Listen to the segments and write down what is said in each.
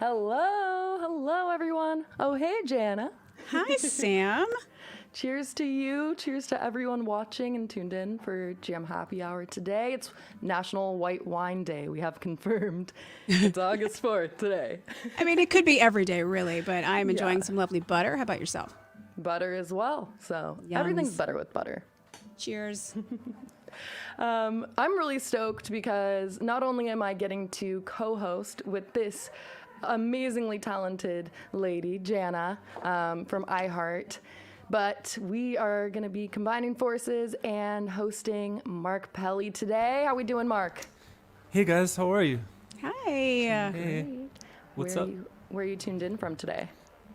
Hello everyone. Oh, hey, Jana. Hi, Sam. Cheers to you. Cheers to everyone watching and tuned in for Jam Happy Hour today. It's National White Wine Day. We have confirmed. It's August 4th today. I mean, it could be every day, really, but I'm enjoying some lovely butter. How about yourself? Butter as well. So Yums. everything's better with butter. Cheers. I'm really stoked because not only am I getting to co-host with this amazingly talented lady, Jana, from iHeart, but we are going to be combining forces and hosting Mark Pelli today. How we doing, Mark? Hey guys, how are you? Hi. Hey. What's up? Where are you tuned in from today?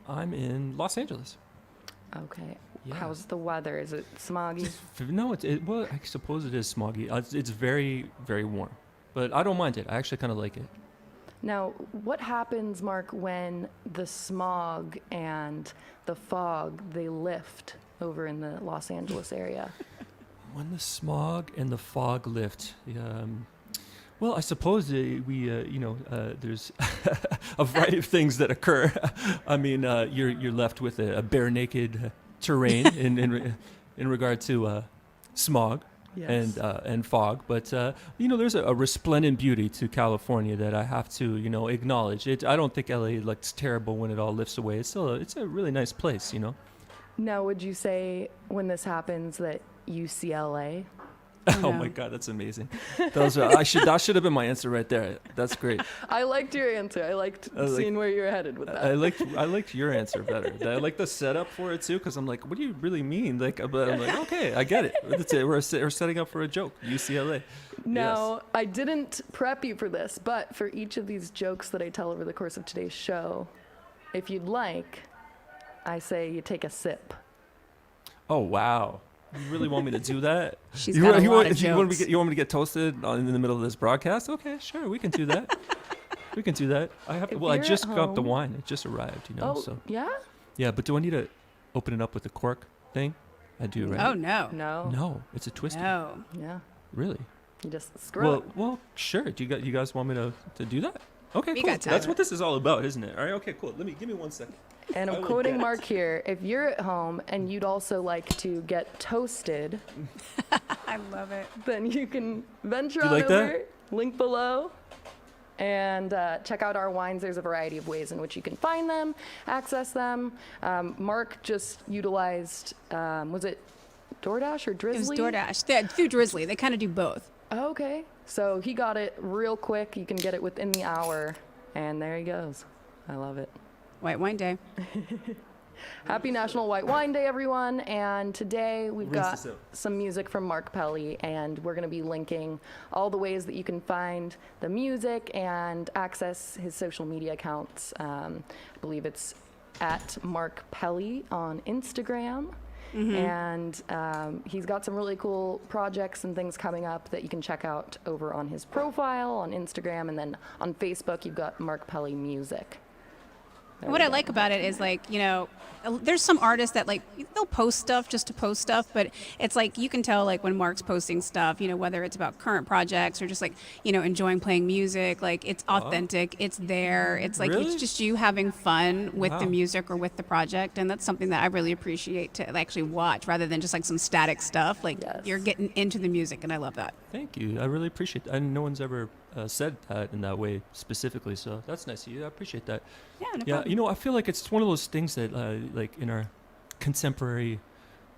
I'm in Los Angeles. Okay. Yeah. How's the weather? Is it smoggy? No, well, I suppose it is smoggy. It's very, very warm, but I don't mind it. I actually kind of like it. Now, what happens, Mark, when the smog and the fog, they lift over in the Los Angeles area? When the smog and the fog lift, well, I suppose there's a variety of things that occur. I mean, you're left with a bare naked terrain in regard to smog. Yes. And fog, but there's a resplendent beauty to California that I have to acknowledge. I don't think LA looks terrible when it all lifts away. It's a really nice place. Now, would you say when this happens that UCLA? Oh my God, that's amazing. That should have been my answer right there. That's great. I liked your answer. I liked seeing where you're headed with that. I liked your answer better. I like the setup for it too, because I'm like, what do you really mean? But I'm like, okay, I get it. That's it. We're setting up for a joke. UCLA. Now, Yes. I didn't prep you for this, but for each of these jokes that I tell over the course of today's show, if you'd like, I say you take a sip. Oh wow. You really want me to do that? She's got a lot of you want jokes. me to get toasted in the middle of this broadcast? Okay, sure, we can do that. We can do that. If I you're just at got the home- wine. It just arrived, Oh, so yeah? yeah. But do I need to open it up with the cork thing? I do, right? Oh, no. No. No, it's a twisty. No. Yeah. Really? You just screw it. Well, sure. Do you guys want me to do that? Okay, We cool. got time. That's what this is all about, isn't it? All right. Okay, cool. Give me 1 second. And I I'm will quoting bet. Mark here. If you're at home and you'd also like to get toasted, I love it. then you can venture Do you on like over, that? link below, and check out our wines. There's a variety of ways in which you can find them, access them. Mark just utilized, was it DoorDash or Drizzly? It was DoorDash. Through Drizzly. They kind of do both. Oh, okay. So he got it real quick. You can get it within the hour, and there he goes. I love it. White Wine Day. Happy National White Wine Day, everyone. And today we've Rinse got this out. some music from Mark Pelli, and we're going to be linking all the ways that you can find the music and access his social media accounts. I believe it's at Mark Pelli on Instagram. And he's got some really cool projects and things coming up that you can check out over on his profile on Instagram. And then on Facebook, you've got Mark Pelli Music. There What we I go. like about it is there's some artists that they'll post stuff just to post stuff, but it's like you can tell when Mark's posting stuff, whether it's about current projects or just enjoying playing music, it's authentic, it's there, it's Really? it's just you having fun with the Wow. music or with the project, and that's something that I really appreciate to actually watch rather than just some static stuff. Yes. You're getting into the music, and I love that. Thank you. I really appreciate that. And no one's ever said that in that way specifically, so that's nice of you. I appreciate that. Yeah, no Yeah, problem. I feel like it's one of those things that, in our contemporary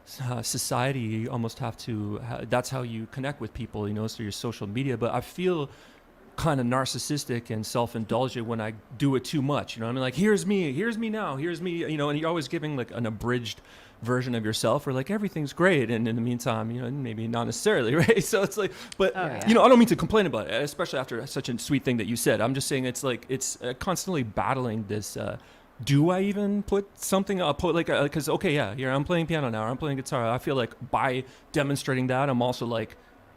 society, you almost have to. That's how you connect with people, through your social media. But I feel kind of narcissistic and self-indulgent when I do it too much. I mean, here's me now, here's me. And you're always giving an abridged version of yourself, or everything's great, and in the meantime, maybe not necessarily, right? So it's but Oh, yeah. I don't mean to complain about it, especially after such a sweet thing that you said. I'm just saying it's constantly battling this. Do I even put something up? Because here I'm playing piano now, or I'm playing guitar. I feel like by demonstrating that, I'm also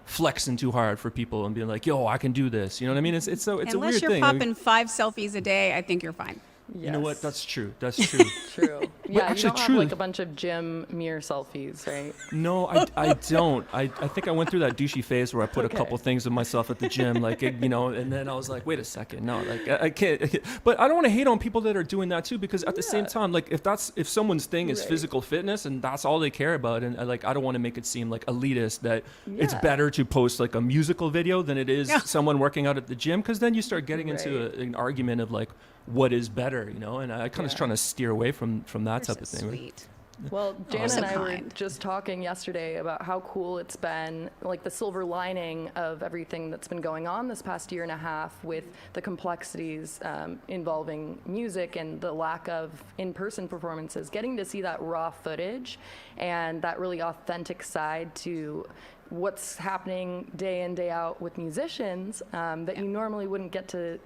flexing too hard for people and being like, yo, I can do this. You know what I mean? It's a Unless weird you're thing. popping 5 selfies a day, I think you're fine. You know what? Yes. That's true. That's true. True. Yeah, actually, you don't have truly- like a bunch of gym mirror selfies, right? No, I don't. I think I went through that douchey phase where I put a couple things of myself at the gym, like, you know, and then I was like, wait a second, no, like I can't. But I don't want to hate on people that are doing that too, because at the same time, like if someone's thing is Right. physical fitness and that's all they care about, and like I don't want to make it seem like elitist that it's Yeah. better to post like a musical video than it is someone working out at the gym, because then you start getting into Right. an argument of like what is better, you know, and I kind of Yeah. trying to steer away from that You're type so of thing. right? sweet. Well, Jan so and I were kind. just talking yesterday about how cool it's been, like the silver lining of everything that's been going on this past year and a half with the complexities involving music and the lack of in-person performances, getting to see that raw footage and that really authentic side to what's happening day in, day out with musicians that you normally wouldn't get to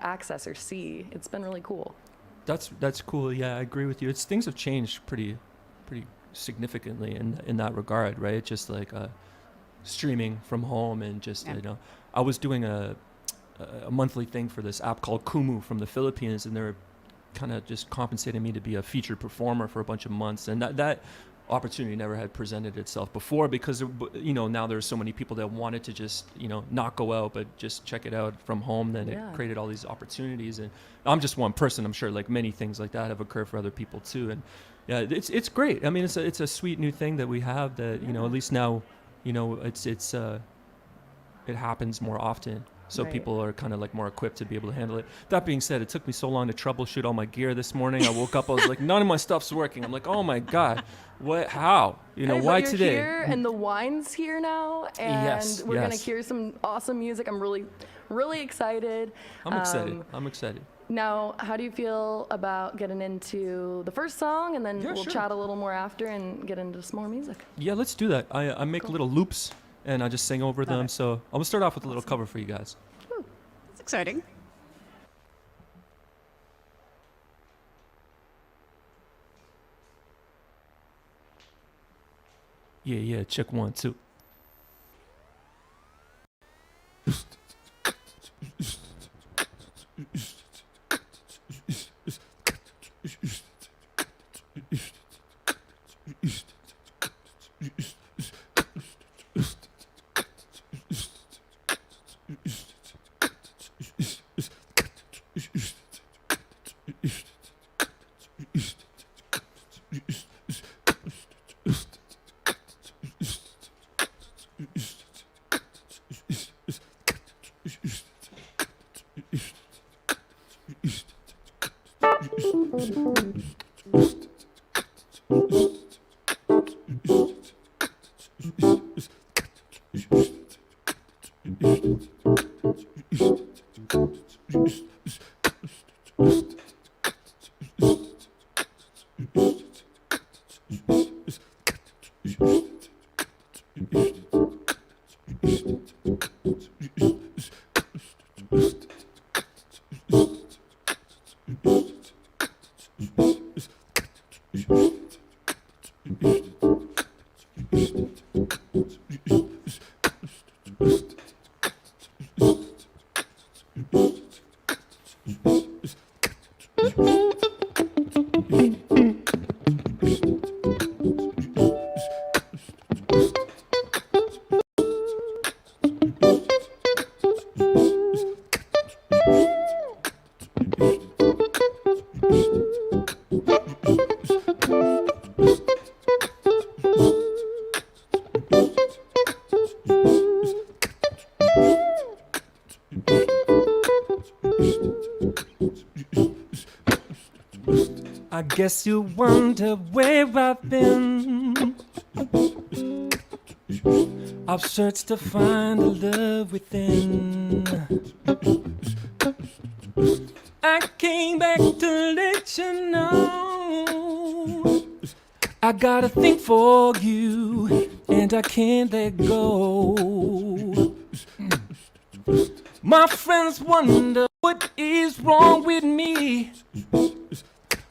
access or see. It's been really cool. That's cool. Yeah, I agree with you. Things have changed pretty significantly in that regard, right? Just like streaming from home and just you know, I was doing a monthly thing for this app called Kumu from the Philippines, and they're kind of just compensating me to be a featured performer for a bunch of months, and that opportunity never had presented itself before, because you know, now there's so many people that wanted to just, you know, not go out but just check it out from home. Then it created all these opportunities, and I'm just one person. I'm sure like many things like that have occurred for other people too, and yeah, it's great. I mean, it's a sweet new thing that we have that, you know, at least now, you know, it happens more often. So Right. people are kind of like more equipped to be able to handle it. That being said, it took me so long to troubleshoot all my gear this morning. I woke up, I was like, none of my stuff's working. I'm like, oh my God, what, how? You know, Hey, but why you're today? Here and the wine's here now, and Yes, we're gonna yes. hear some awesome music. I'm really excited. I'm excited. I'm excited. Now, how do you feel about getting into the first song, and then Yeah, we'll sure. chat a little more after and get into some more music? Yeah, let's do that. I make little loops and I just sing over them. it. So I'm gonna start off with a little cover for you guys. It's exciting. Yeah, check 1, 2. I guess you wonder where I've been. I've searched to find the love within. I came back to let you know I got a thing for you, and I can't let go. My friends wonder what is wrong with me.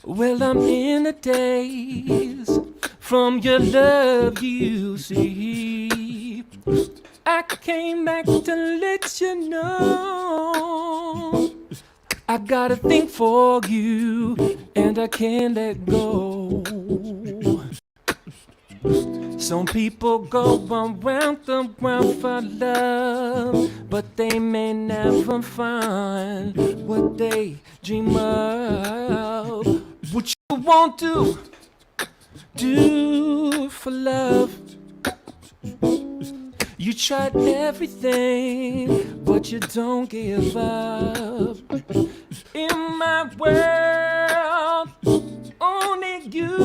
Well, I'm in a daze from your love, you see. I came back to let you know I got a thing for you, and I can't let go. Some people go around the world for love, but they may never find what they dream of. What you want to do for love? You tried everything, but you don't give up. In my world, only you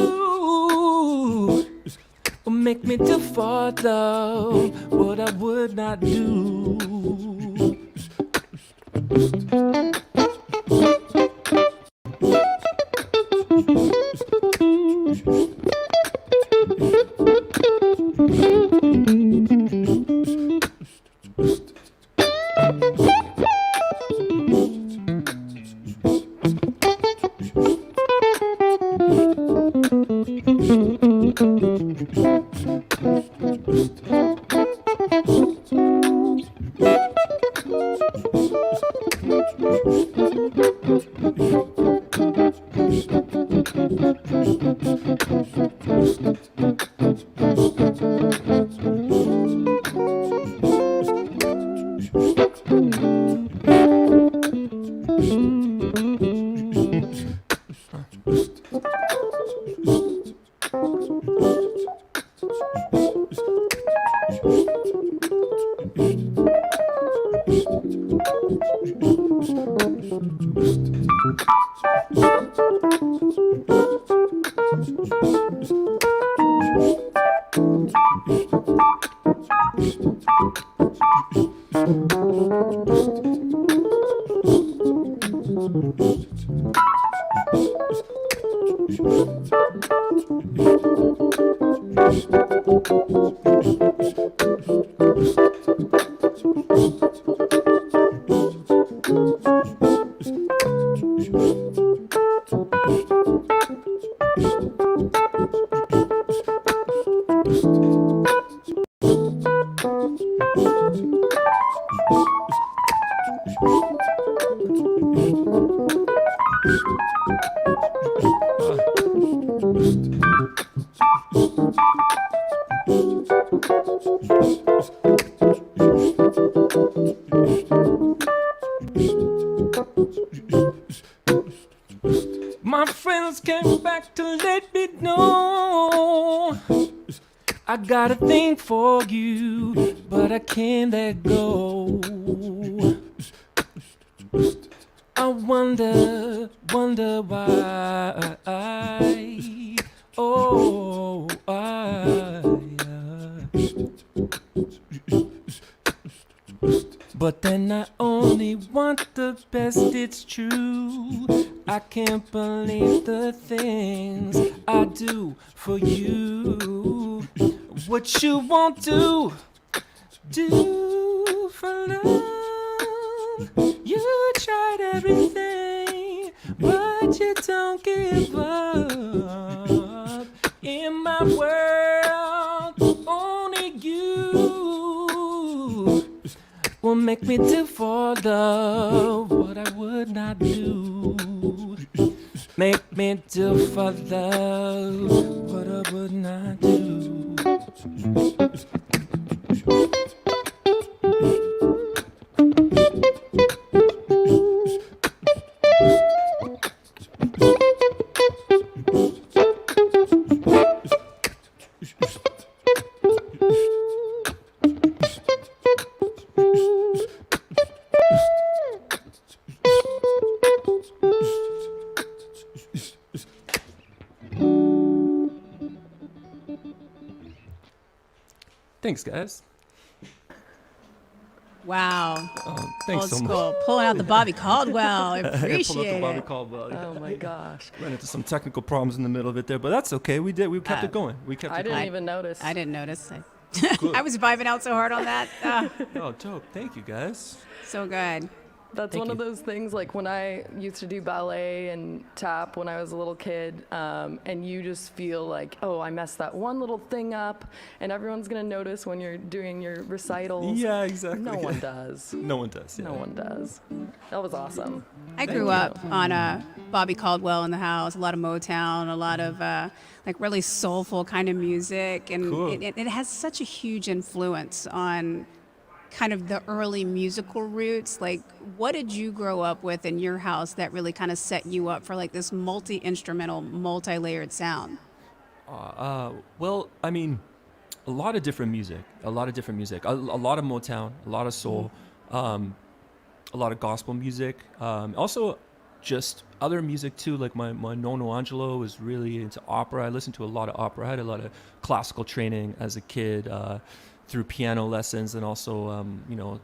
will make me to follow what I would not do. My friends came back to let me know I got a thing for you, but I can't let go. I wonder why. Oh, but then I only want the best, it's true. I can't believe the things I do for you. What you want to do for love? You tried everything, but you don't give up. In my world, only you will make me to follow what I would not do. Make me to follow what I would not do. Thanks, guys. Wow. Thanks Old so school. much. Pulling out the Bobby Caldwell. I I pulled up appreciate the Bobby it. Caldwell. Oh my gosh. Ran into some technical problems in the middle of it there, but that's okay. We kept it going. We kept I it didn't going. even notice. I didn't notice. Good. I was vibing out so hard on that. Oh, dope. Thank you, guys. So good. That's Thank one of you. those things, like when I used to do ballet and tap when I was a little kid, and you just feel like, oh, I messed that one little thing up, and everyone's gonna notice when you're doing your recitals. Yeah, exactly. No one does. No one does. Yeah. No one does. That was awesome. I Thank grew you. up on Bobby Caldwell in the house, a lot of Motown, a lot of like really soulful kind of music, and Cool. it has such a huge influence on kind of the early musical roots. Like, what did you grow up with in your house that really kind of set you up for like this multi-instrumental, multi-layered sound? Well, I mean, a lot of different music, a lot of Motown, a lot of soul, a lot of gospel music. Also, just other music too. Like my Nono Angelo was really into opera. I listened to a lot of opera. I had a lot of classical training as a kid. Through piano lessons, and also,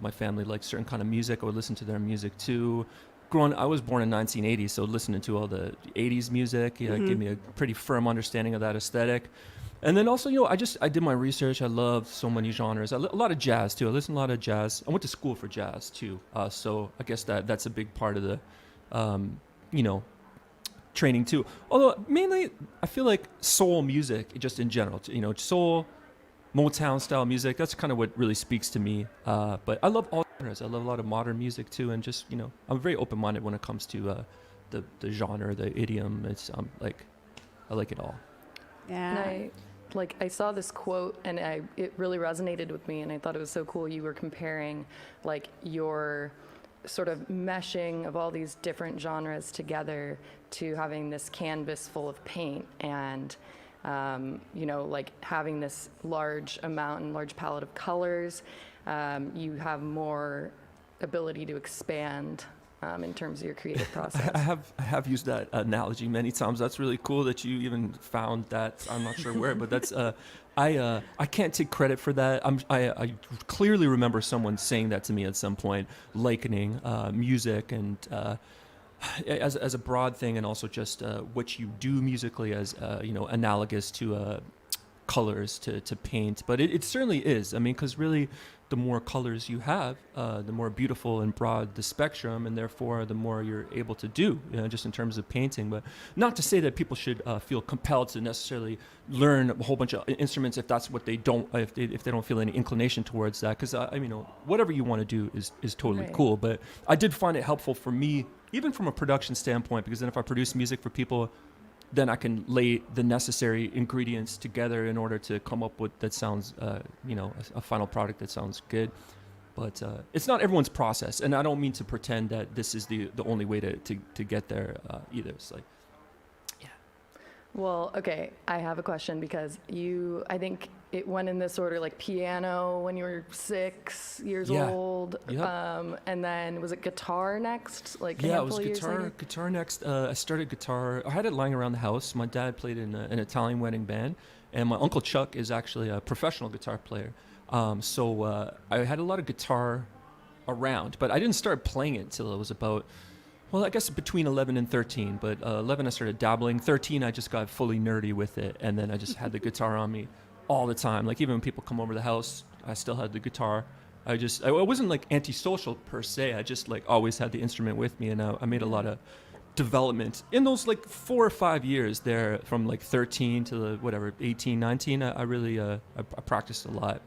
my family liked certain kind of music. I would listen to their music too. I was born in 1980, so listening to all the 80s music, gave me a pretty firm understanding of that aesthetic. And then also, I did my research. I loved so many genres. A lot of jazz too. I listened to a lot of jazz. I went to school for jazz too. So I guess that's a big part of the, training too. Although mainly, I feel like soul music, just in general, soul, Motown style music, that's kind of what really speaks to me. But I love all genres. I love a lot of modern music too, and just I'm very open-minded when it comes to the genre, the idiom. It's I like it all. Yeah. And I saw this quote, and it really resonated with me, and I thought it was so cool. You were comparing like your sort of meshing of all these different genres together to having this canvas full of paint, and like having this large amount and large palette of colors. You have more ability to expand in terms of your creative process. I have used that analogy many times. That's really cool that you even found that. I'm not sure where, but that's I can't take credit for that. I clearly remember someone saying that to me at some point, likening music and as a broad thing, and also just what you do musically as analogous to colors to paint. But it certainly is. I mean, because really, the more colors you have, the more beautiful and broad the spectrum, and therefore the more you're able to do, just in terms of painting. But not to say that people should feel compelled to necessarily learn a whole bunch of instruments if that's what they don't, if they don't feel any inclination towards that. Because whatever you want to do is totally Right. cool. But I did find it helpful for me, even from a production standpoint, because then if I produce music for people, then I can lay the necessary ingredients together in order to come up with that sounds, a final product that sounds good. But it's not everyone's process, and I don't mean to pretend that this is the only way to get there either. It's like, Well, okay, I have a question because I think it went in this order, like piano when you were 6 years Yeah. old, Yep. and then was it guitar next? Like a yeah, it handful was of years guitar. later? Guitar next. I started guitar. I had it lying around the house. My dad played in an Italian wedding band, and my uncle Chuck is actually a professional guitar player. So I had a lot of guitar around, but I didn't start playing it until it was about, well, I guess between 11 and 13. But 11, I started dabbling. 13, I just got fully nerdy with it, and then I just had the guitar on me all the time. Like even when people come over the house, I still had the guitar. I wasn't like antisocial per se. I just like always had the instrument with me, and I made a lot of development in those like 4 or 5 years there, from like 13 to the whatever 18, 19. I really I practiced a lot.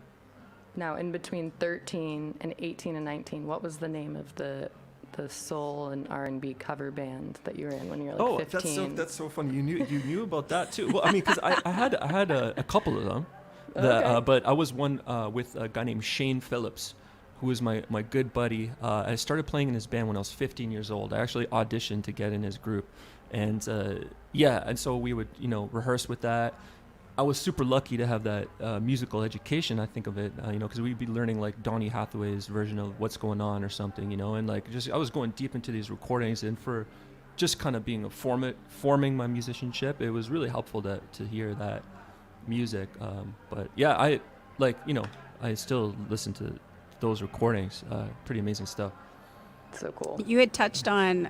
Now, in between 13 and 18 and 19, what was the name of the soul and R&B cover band that you were in when you were like 15? That's so funny. You knew about that too. Well, I mean, because I had a couple of them, Okay. but I was one with a guy named Shane Phillips, who was my good buddy. I started playing in his band when I was 15 years old. I actually auditioned to get in his group, and and so we would rehearse with that. I was super lucky to have that musical education, I think of it, because we'd be learning like Donny Hathaway's version of What's Going On or something, and like just I was going deep into these recordings, and for just kind of being forming my musicianship, it was really helpful to hear that music. But yeah, I still listen to those recordings. Pretty amazing stuff. So cool. You had touched on,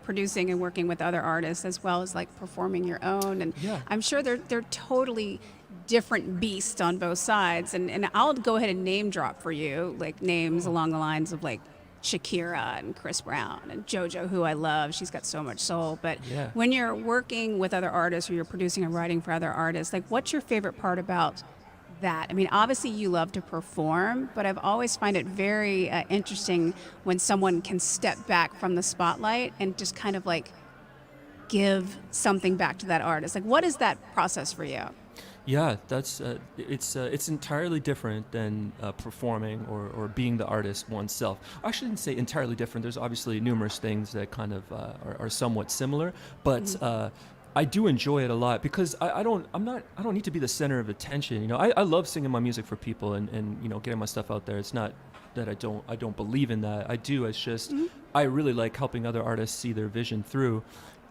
producing and working with other artists as well as like performing your own, and Yeah. I'm sure they're totally different beasts on both sides. And I'll go ahead and name drop for you, like names along the lines of like Shakira and Chris Brown and JoJo, who I love. She's got so much soul. But Yeah. when you're working with other artists or you're producing and writing for other artists, like what's your favorite part about that? I mean, obviously you love to perform, but I've always find it very interesting when someone can step back from the spotlight and just kind of like give something back to that artist. Like, what is that process for you? Yeah, that's it's entirely different than performing or being the artist oneself. I shouldn't say entirely different. There's obviously numerous things that kind of are somewhat similar, but I do enjoy it a lot because I don't need to be the center of attention. You know, I love singing my music for people and you know getting my stuff out there. It's not that I don't believe in that. I do. It's just I really like helping other artists see their vision through.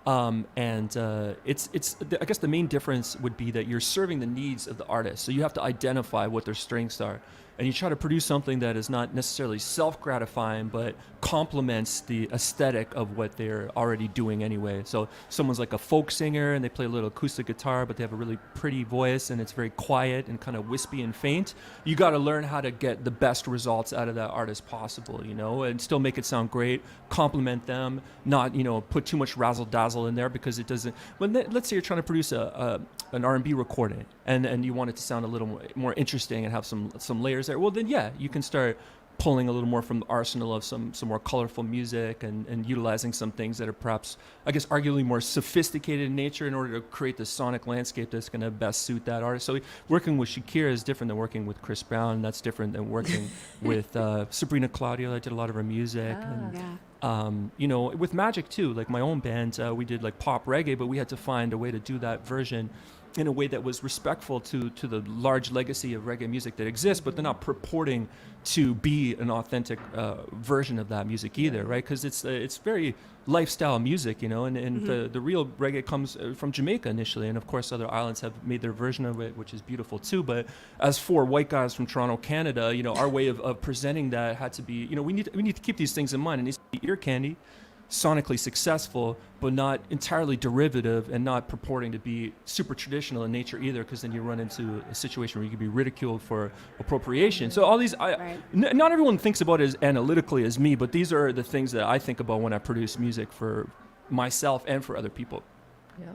I guess the main difference would be that you're serving the needs of the artist. So you have to identify what their strengths are. And you try to produce something that is not necessarily self-gratifying, but complements the aesthetic of what they're already doing anyway. So someone's like a folk singer and they play a little acoustic guitar, but they have a really pretty voice and it's very quiet and kind of wispy and faint. You got to learn how to get the best results out of that artist possible, you know, and still make it sound great, complement them, not, you know, put too much razzle-dazzle in there because it doesn't. Let's say you're trying to produce an R&B recording and you want it to sound a little more interesting and have some layers there. Well, then, yeah, you can start pulling a little more from the arsenal of some more colorful music and utilizing some things that are perhaps, I guess, arguably more sophisticated in nature in order to create the sonic landscape that's going to best suit that artist. So working with Shakira is different than working with Chris Brown. That's different than working with Sabrina Claudio. I did a lot of her music. You know, with Magic too, like my own band, we did like pop reggae, but we had to find a way to do that version in a way that was respectful to the large legacy of reggae music that exists, but they're not purporting to be an authentic version of that music either, right? Because it's very lifestyle music, you know, and the real reggae comes from Jamaica initially, and of course other islands have made their version of it, which is beautiful too. But as four white guys from Toronto, Canada, you know, our way of presenting that had to be, you know, we need to keep these things in mind. It needs to be ear candy, sonically successful, but not entirely derivative and not purporting to be super traditional in nature either, because then you run into a situation where you could be ridiculed for appropriation. So all these, not everyone thinks about it as analytically as me, but these are the things that I think about when I produce music for myself and for other people. Yeah.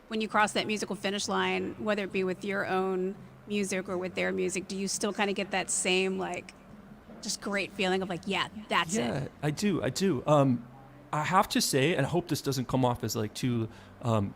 When you cross that musical finish line, whether it be with your own music or with their music, do you still kind of get that same, like, just great feeling of like, yeah, that's it? Yeah, I do. I have to say, and I hope this doesn't come off as like too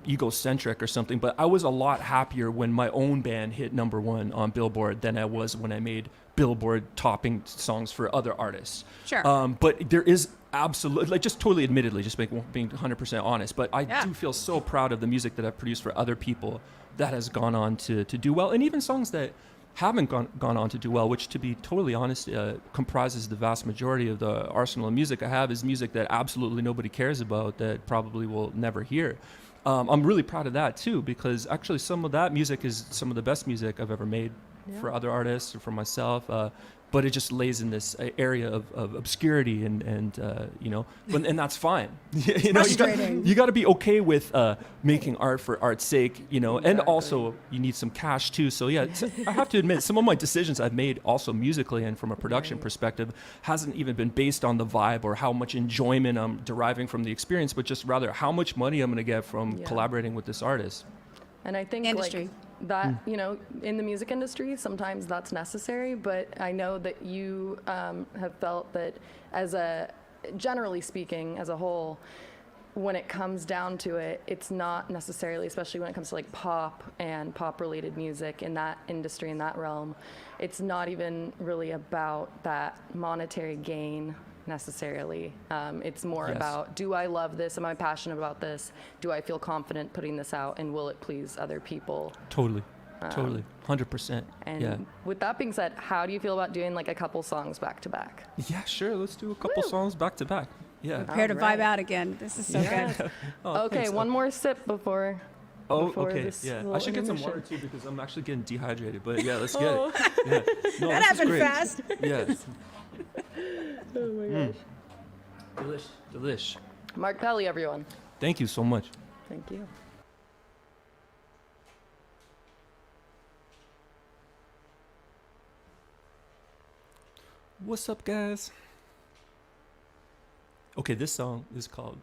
egocentric or something, but I was a lot happier when my own band hit #1 on Billboard than I was when I made Billboard topping songs for other artists. Sure. But there is absolutely, like, just totally admittedly, just being 100% honest, but I do feel so proud of the music that I've produced for other people that has gone on to do well, and even songs that haven't gone on to do well, which, to be totally honest, comprises the vast majority of the arsenal of music I have, is music that absolutely nobody cares about, that probably will never hear. I'm really proud of that too, because actually some of that music is some of the best music I've ever made for other artists or for myself. But it just lays in this area of obscurity and you know, and that's fine. You know, you got to be okay with making art for art's sake, you know, and also you need some cash too. So yeah, I have to admit, some of my decisions I've made also musically and from a production perspective hasn't even been based on the vibe or how much enjoyment I'm deriving from the experience, but just rather how much money I'm going to get from collaborating with this artist. And I think Industry. like that, you know, in the music industry, sometimes that's necessary, but I know that you have felt that generally speaking, as a whole, when it comes down to it, it's not necessarily, especially when it comes to like pop and pop related music in that industry, in that realm, it's not even really about that monetary gain necessarily. It's more about, do I love this? Am I passionate about this? Do I feel confident putting this out? And will it please other people? Totally. 100%. And with that being said, how do you feel about doing like a couple songs back to back? Yeah, sure. Let's do a couple songs back to back. Yeah. Prepare to vibe out again. This is so good. Okay, thanks. one more sip before. Okay. this Yeah. little I should get some water intermission. too, because I'm actually getting dehydrated. But yeah, let's get it. Yeah. No, That this is happened great. fast. Yeah. Oh my gosh. Delish. Mark Pelli, everyone. Thank you so much. Thank you. What's up, guys? Okay, this song is called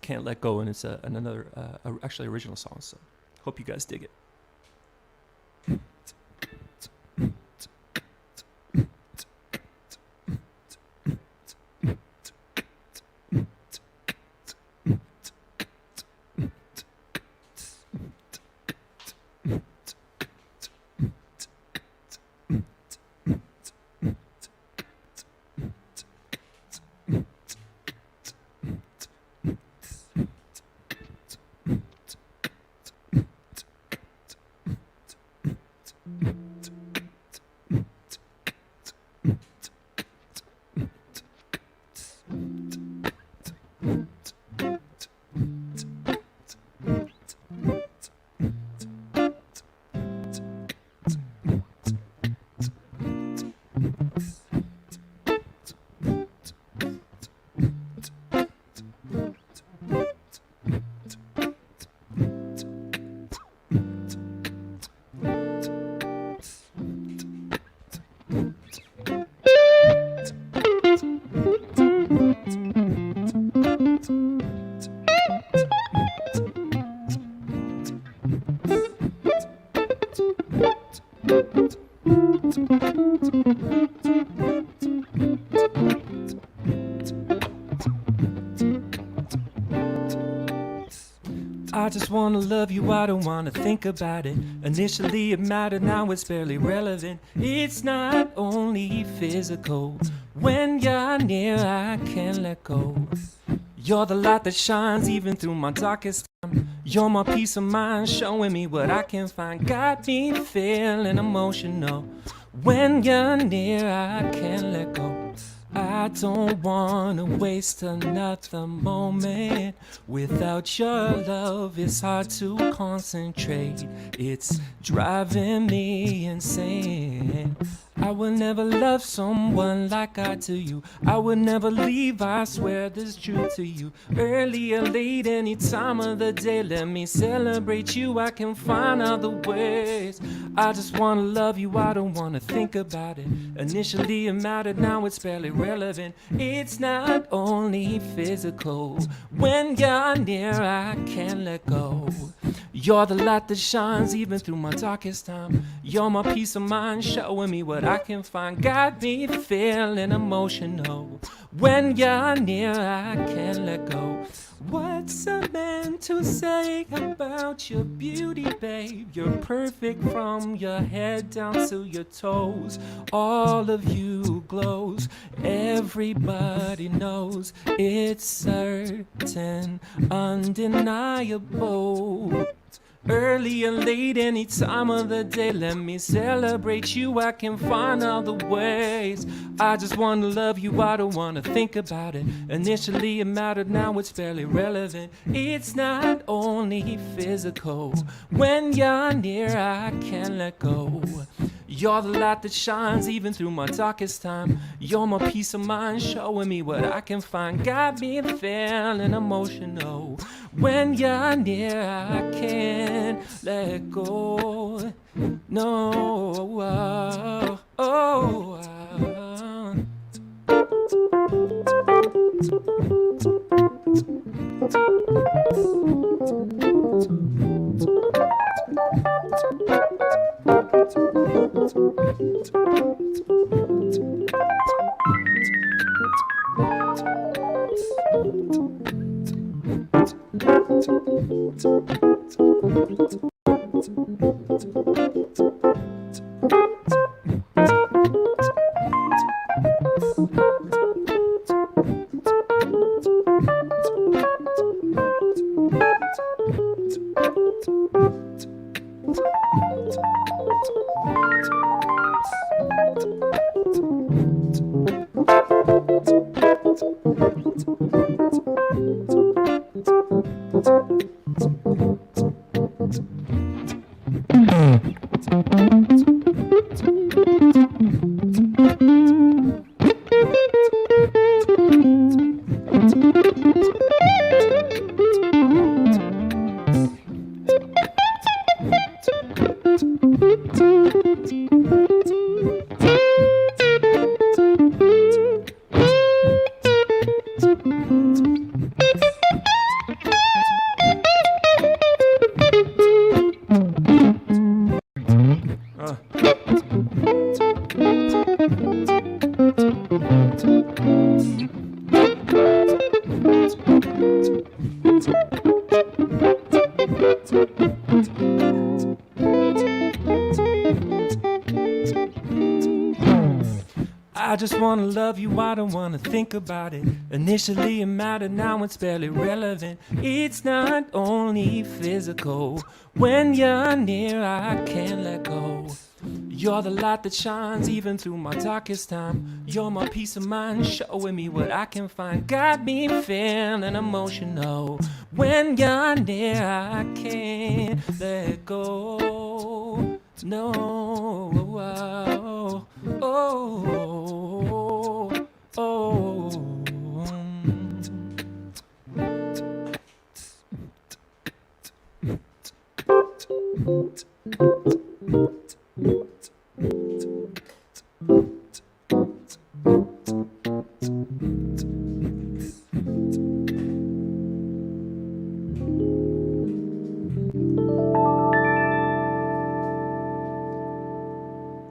"Can't Let Go," and it's another actually original song. So hope you guys dig it. I just wanna love you, I don't wanna think about it. Initially it mattered, now it's barely relevant. It's not only physical. When you're near, I can't let go. You're the light that shines even through my darkest time. You're my peace of mind, showing me what I can find. Got me feeling emotional. When you're near, I can't let go. I don't wanna waste another moment without your love. It's hard to concentrate, it's driving me insane. I will never love someone like I do you. I will never leave, I swear this true to you. Early or late, any time of the day, let me celebrate you. I can find other ways. I just wanna love you, I don't wanna think about it. Initially it mattered, now it's barely relevant. It's not only physical. When you're near, I can't let go. You're the light that shines even through my darkest time. You're my peace of mind, showing me what I can find. Got me feeling emotional. When you're near, I can't let go. What's a man to say about your beauty, babe? You're perfect from your head down to your toes. All of you glows. Everybody knows it's certain, undeniable. Early or late, any time of the day, let me celebrate you. I can find other ways. I just wanna love you, I don't wanna think about it. Initially it mattered, now it's barely relevant. It's not only physical. When you're near, I can't let go. You're the light that shines even through my darkest time. You're my peace of mind, showing me what I can find. Got me feeling emotional. When you're near, I can't let go. No. I just wanna love you, I don't wanna think about it. Initially it mattered, now it's barely relevant. It's not only physical. When you're near, I can't let go. You're the light that shines even through my darkest time. You're my peace of mind, showing me what I can find. Got me feeling emotional. When you're near, I can't let go. No.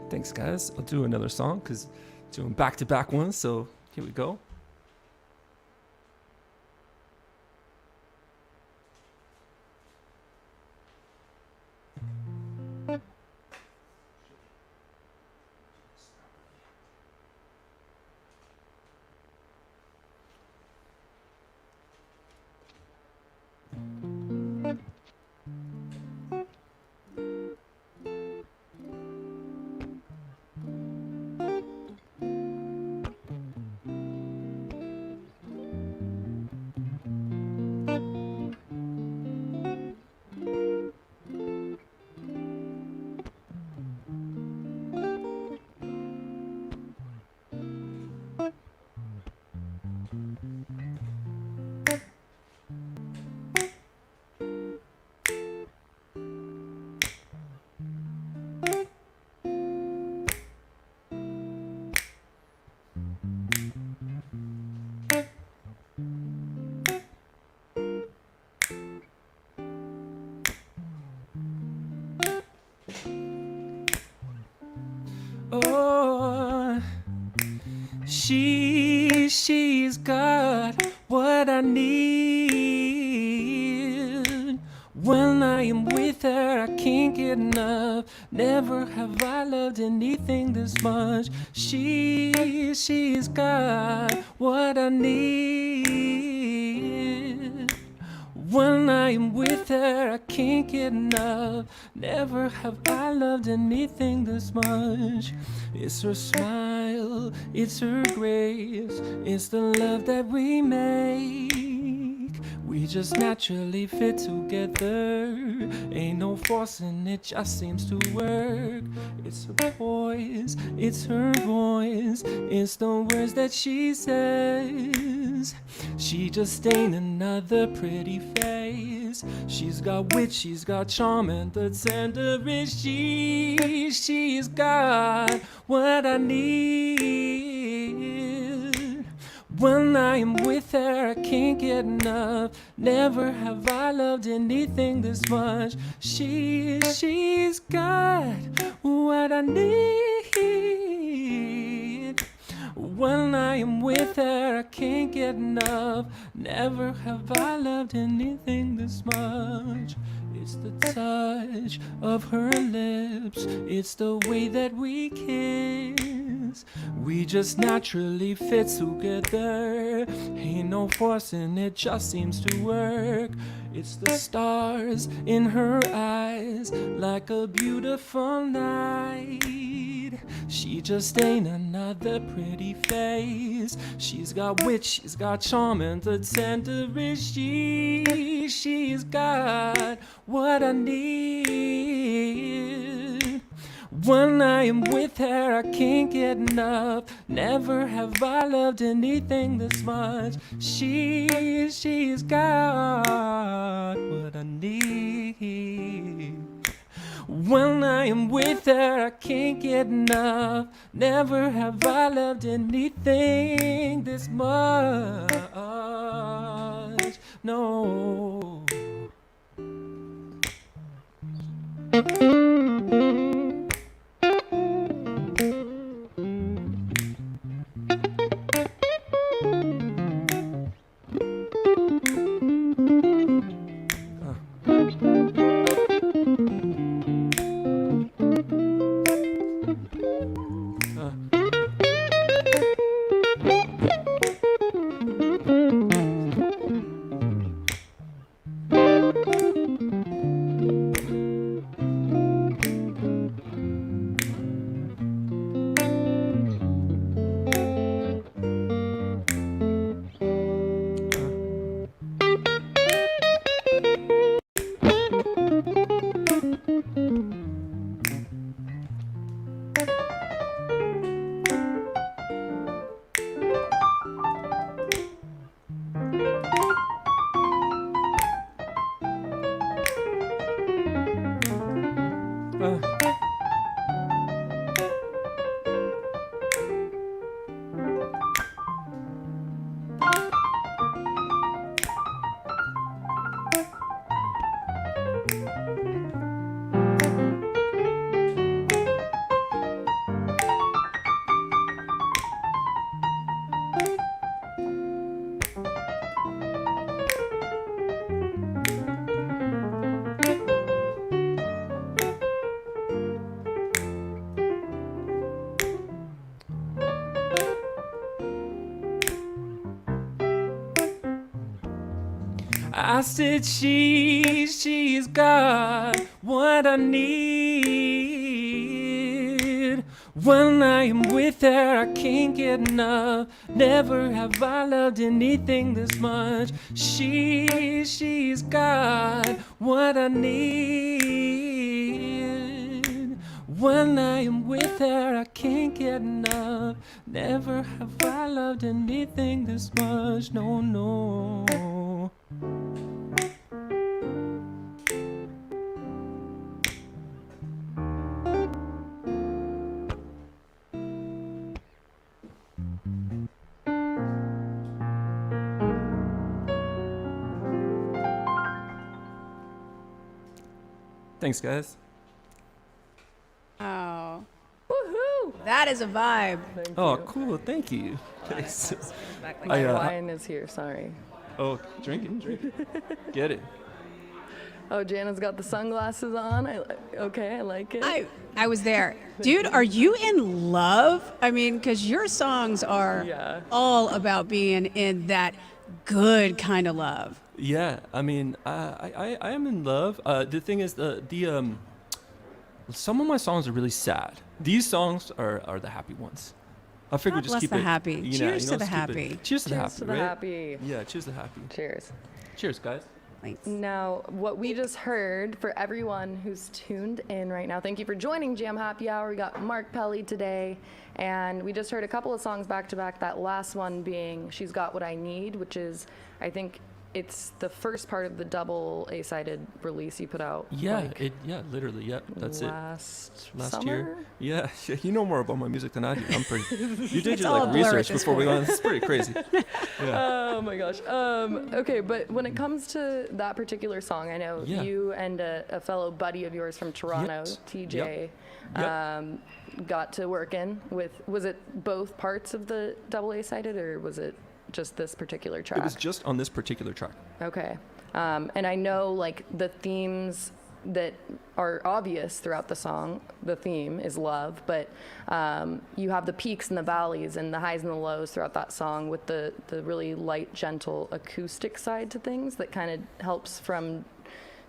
Thanks, guys. I'll do another song because doing back-to-back ones. So here we go. Oh, she's got what I need. When I am with her, I can't get enough. Never have I loved anything this much. She's got what I need. When I am with her, I can't get enough. Never have I loved anything this much. It's her smile, it's her grace, it's the love that we make. We just naturally fit together. Ain't no forcing, it just seems to work. It's her poise, it's her voice, it's the words that she says. She just ain't another pretty face. She's got wit, she's got charm, and the tenderest. She's got what I need. When I am with her, I can't get enough. Never have I loved anything this much. She's got what I need. When I am with her, I can't get enough. Never have I loved anything this much. It's the touch of her lips, it's the way that we kiss. We just naturally fit together. Ain't no forcing, it just seems to work. It's the stars in her eyes, like a beautiful night. She just ain't another pretty face. She's got wit, she's got charm, and the tenderest. She's got what I need. When I am with her, I can't get enough. Never have I loved anything this much. She's got what I need. When I am with her, I can't get enough. Never have I loved anything this much. No. I said she's got what I need. When I am with her, I can't get enough. Never have I loved anything this much. She's got what I need. When I am with her, I can't get enough. Never have I loved anything this much. No, no. Thanks, guys. Oh, Woohoo! that is a vibe. Thank Oh, you. cool. Thank you. Thanks. Back like My I, wine is here, sorry. Oh, drink it. Get it. Oh, Jana's got the sunglasses on. Okay, I like it. I was there. Dude, are you in love? I mean, because your songs are Yeah. all about being in that good kind of love. Yeah, I mean, I am in love. The thing is, some of my songs are really sad. These songs are the happy ones. I figured God just bless keep the it happy. Cheers to the let's keep it- happy. Cheers to the Cheers happy. to the right? happy. Yeah, cheers to the happy. Cheers. Cheers, guys. Thanks. Now, what we just heard, for everyone who's tuned in right now, thank you for joining Jam Happy Hour. We got Mark Pelli today, and we just heard a couple of songs back to back. That last one being She's Got What I Need, which is, I think, it's the first part of the double A-sided release you put out. Yeah, like, literally, yeah, that's it. last Last summer? year. Yeah, you know more about my music than I do. I'm pretty. You did It's your all a like blur at research this before we point. went. It's pretty crazy. Yeah. Oh my gosh. Okay, but when it comes to that particular song, I know Yeah. you and a fellow buddy of yours from Toronto, Yes. TJ, Yep. got to work in with. Was it both parts of the double A-sided, or was it just this particular track? It was just on this particular track. Okay. And I know like the themes that are obvious throughout the song, the theme is love, but you have the peaks and the valleys and the highs and the lows throughout that song with the really light, gentle acoustic side to things that kind of helps from,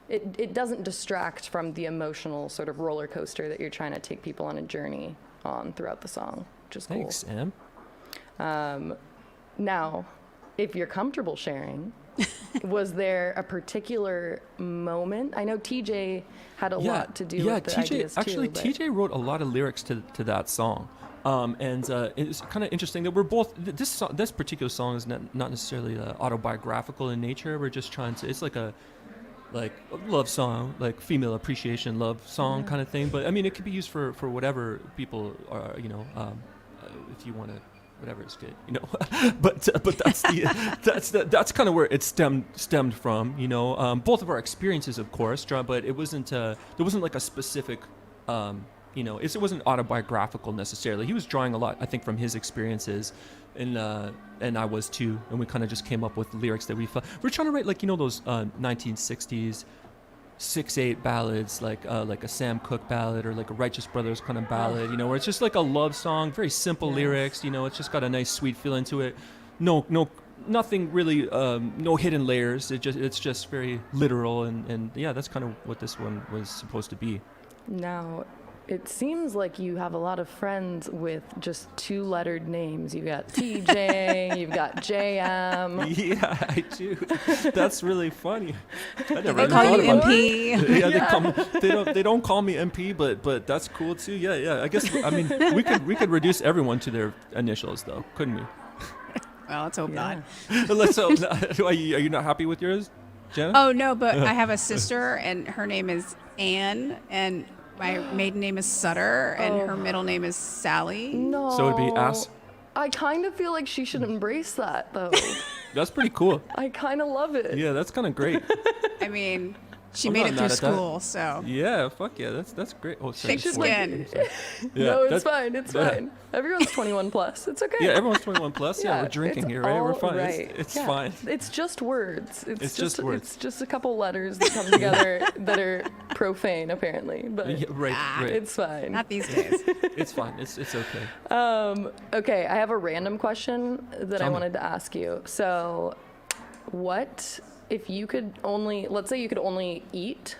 it doesn't distract from the emotional sort of roller coaster that you're trying to take people on a journey on throughout the song, which is cool. Thanks, Em. Now, if you're comfortable sharing, was there a particular moment? I know TJ had a lot to do with the TJ, ideas actually, too. but- TJ wrote a lot of lyrics to that song. And it's kind of interesting that we're both, this particular song is not necessarily autobiographical in nature. We're just trying to, it's like a love song, like female appreciation love song kind of thing. But I mean, it could be used for whatever people are, if you want to, whatever is good, but that's kind of where it stemmed from, both of our experiences, of course, but it wasn't there wasn't like a specific it wasn't autobiographical necessarily. He was drawing a lot, I think, from his experiences, and I was too, and we kind of just came up with lyrics that we felt we're trying to write, like, those 1960s 6/8 ballads, like a Sam Cooke ballad or like a Righteous Brothers kind of ballad, where it's just like a love song, very simple lyrics, it's just got a nice sweet feeling to it. Nothing really, no hidden layers. It's just very literal, and yeah, that's kind of what this one was supposed to be. Now, it seems like you have a lot of friends with just two-lettered names. You've got TJ, you've got JM. Yeah, I do. That's really funny. I never They even call thought you about MP. Yeah, they don't call me MP, but that's cool too. Yeah. I guess we could reduce everyone to their initials, though, couldn't we? Well, let's hope not. Let's hope not. Are you not happy with yours, Jenna? Oh, no, but I have a sister, and her name is Anne, and my maiden name is Sutter, and her middle name is Sally. No. So it'd be ass. I kind of feel like she should embrace that, though. That's pretty cool. I kind of love it. Yeah, that's kind of great. I mean, she I'm made not it mad through at that. school, so. Yeah, fuck yeah, that's great. Oh, sorry. Thick sorry. skin. Yeah, No, it's that's- fine. It's fine. Everyone's 21 plus. It's okay. Yeah, everyone's 21 plus. Yeah, we're drinking it's here, right? We're all fine. right. It's Yeah, fine. It's just words. It's just words. It's just a couple letters that come together that are profane, apparently. But Yeah, right. it's fine. Not these days. It's fine. It's okay. Okay, I have a random question that I Tell me. wanted to ask you. So, what if you could only, let's say you could only eat